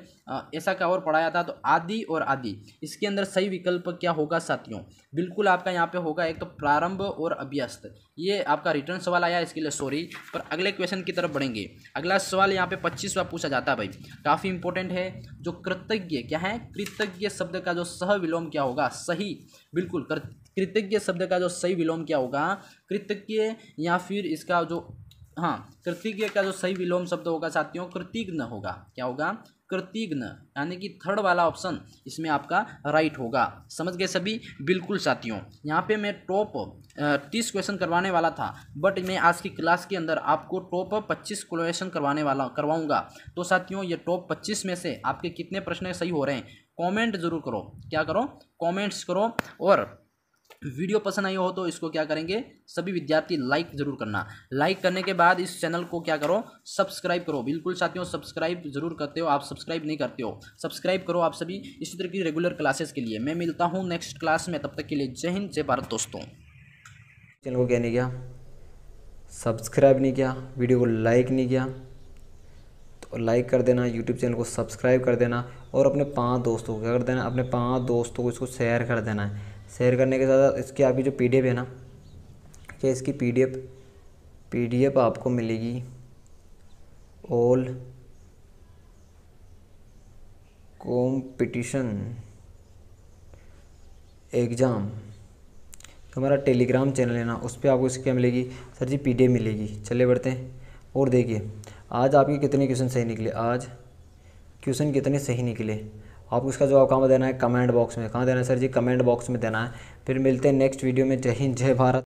ऐसा क्या और पढ़ाया था। तो आदि और आदि, इसके अंदर सही विकल्प क्या होगा साथियों? बिल्कुल आपका यहाँ पे होगा एक तो प्रारंभ और अभ्यस्त। ये आपका रिटर्न सवाल आया, इसके लिए सॉरी। पर अगले क्वेश्चन की तरफ बढ़ेंगे। अगला सवाल यहाँ पे 25वां पूछा जाता है भाई, काफ़ी इंपॉर्टेंट है। जो कृतज्ञ क्या है, कृतज्ञ शब्द का जो सह विलोम क्या होगा? सही, बिल्कुल कृतज्ञ शब्द का जो सही विलोम क्या होगा? कृतज्ञ, या फिर इसका जो कृतज्ञ का जो सही विलोम शब्द होगा साथियों कृतज्ञ होगा। क्या होगा? कृतज्ञ, यानी कि थर्ड वाला ऑप्शन इसमें आपका राइट होगा। समझ गए सभी? बिल्कुल साथियों, यहाँ पे मैं टॉप 30 क्वेश्चन करवाने वाला था, बट मैं आज की क्लास के अंदर आपको टॉप 25 क्वेश्चन करवाऊंगा। तो साथियों ये टॉप 25 में से आपके कितने प्रश्न सही हो रहे हैं कमेंट जरूर करो। क्या करो? कमेंट्स करो। और वीडियो पसंद आई हो तो इसको क्या करेंगे सभी विद्यार्थी, लाइक जरूर करना। लाइक करने के बाद इस चैनल को क्या करो, सब्सक्राइब करो। बिल्कुल साथियों, सब्सक्राइब जरूर करते हो आप, सब्सक्राइब नहीं करते हो, सब्सक्राइब करो आप सभी इसी तरह की रेगुलर क्लासेस के लिए। मैं मिलता हूँ नेक्स्ट क्लास में, तब तक के लिए जय हिंद जय भारत दोस्तों। चैनल को क्या नहीं किया, सब्सक्राइब नहीं किया, वीडियो को लाइक नहीं किया तो लाइक कर देना, यूट्यूब चैनल को सब्सक्राइब कर देना और अपने 5 दोस्तों को क्या कर देना, अपने 5 दोस्तों को इसको शेयर कर देना है। शेयर करने के साथ इसकी आपकी जो PDF है ना, क्या इसकी PDF आपको मिलेगी ऑल कॉम्पिटिशन एग्ज़ाम। तो हमारा टेलीग्राम चैनल है ना, उस पर आपको इसकी क्या मिलेगी सर जी, PDF मिलेगी। चले बढ़ते हैं और देखिए आज आपके कितने क्वेश्चन सही निकले, आज क्वेश्चन कितने सही निकले। आपको इसका जवाब कहाँ देना है, कमेंट बॉक्स में। कहाँ देना है सर जी? कमेंट बॉक्स में देना है। फिर मिलते हैं नेक्स्ट वीडियो में। जय हिंद जय भारत।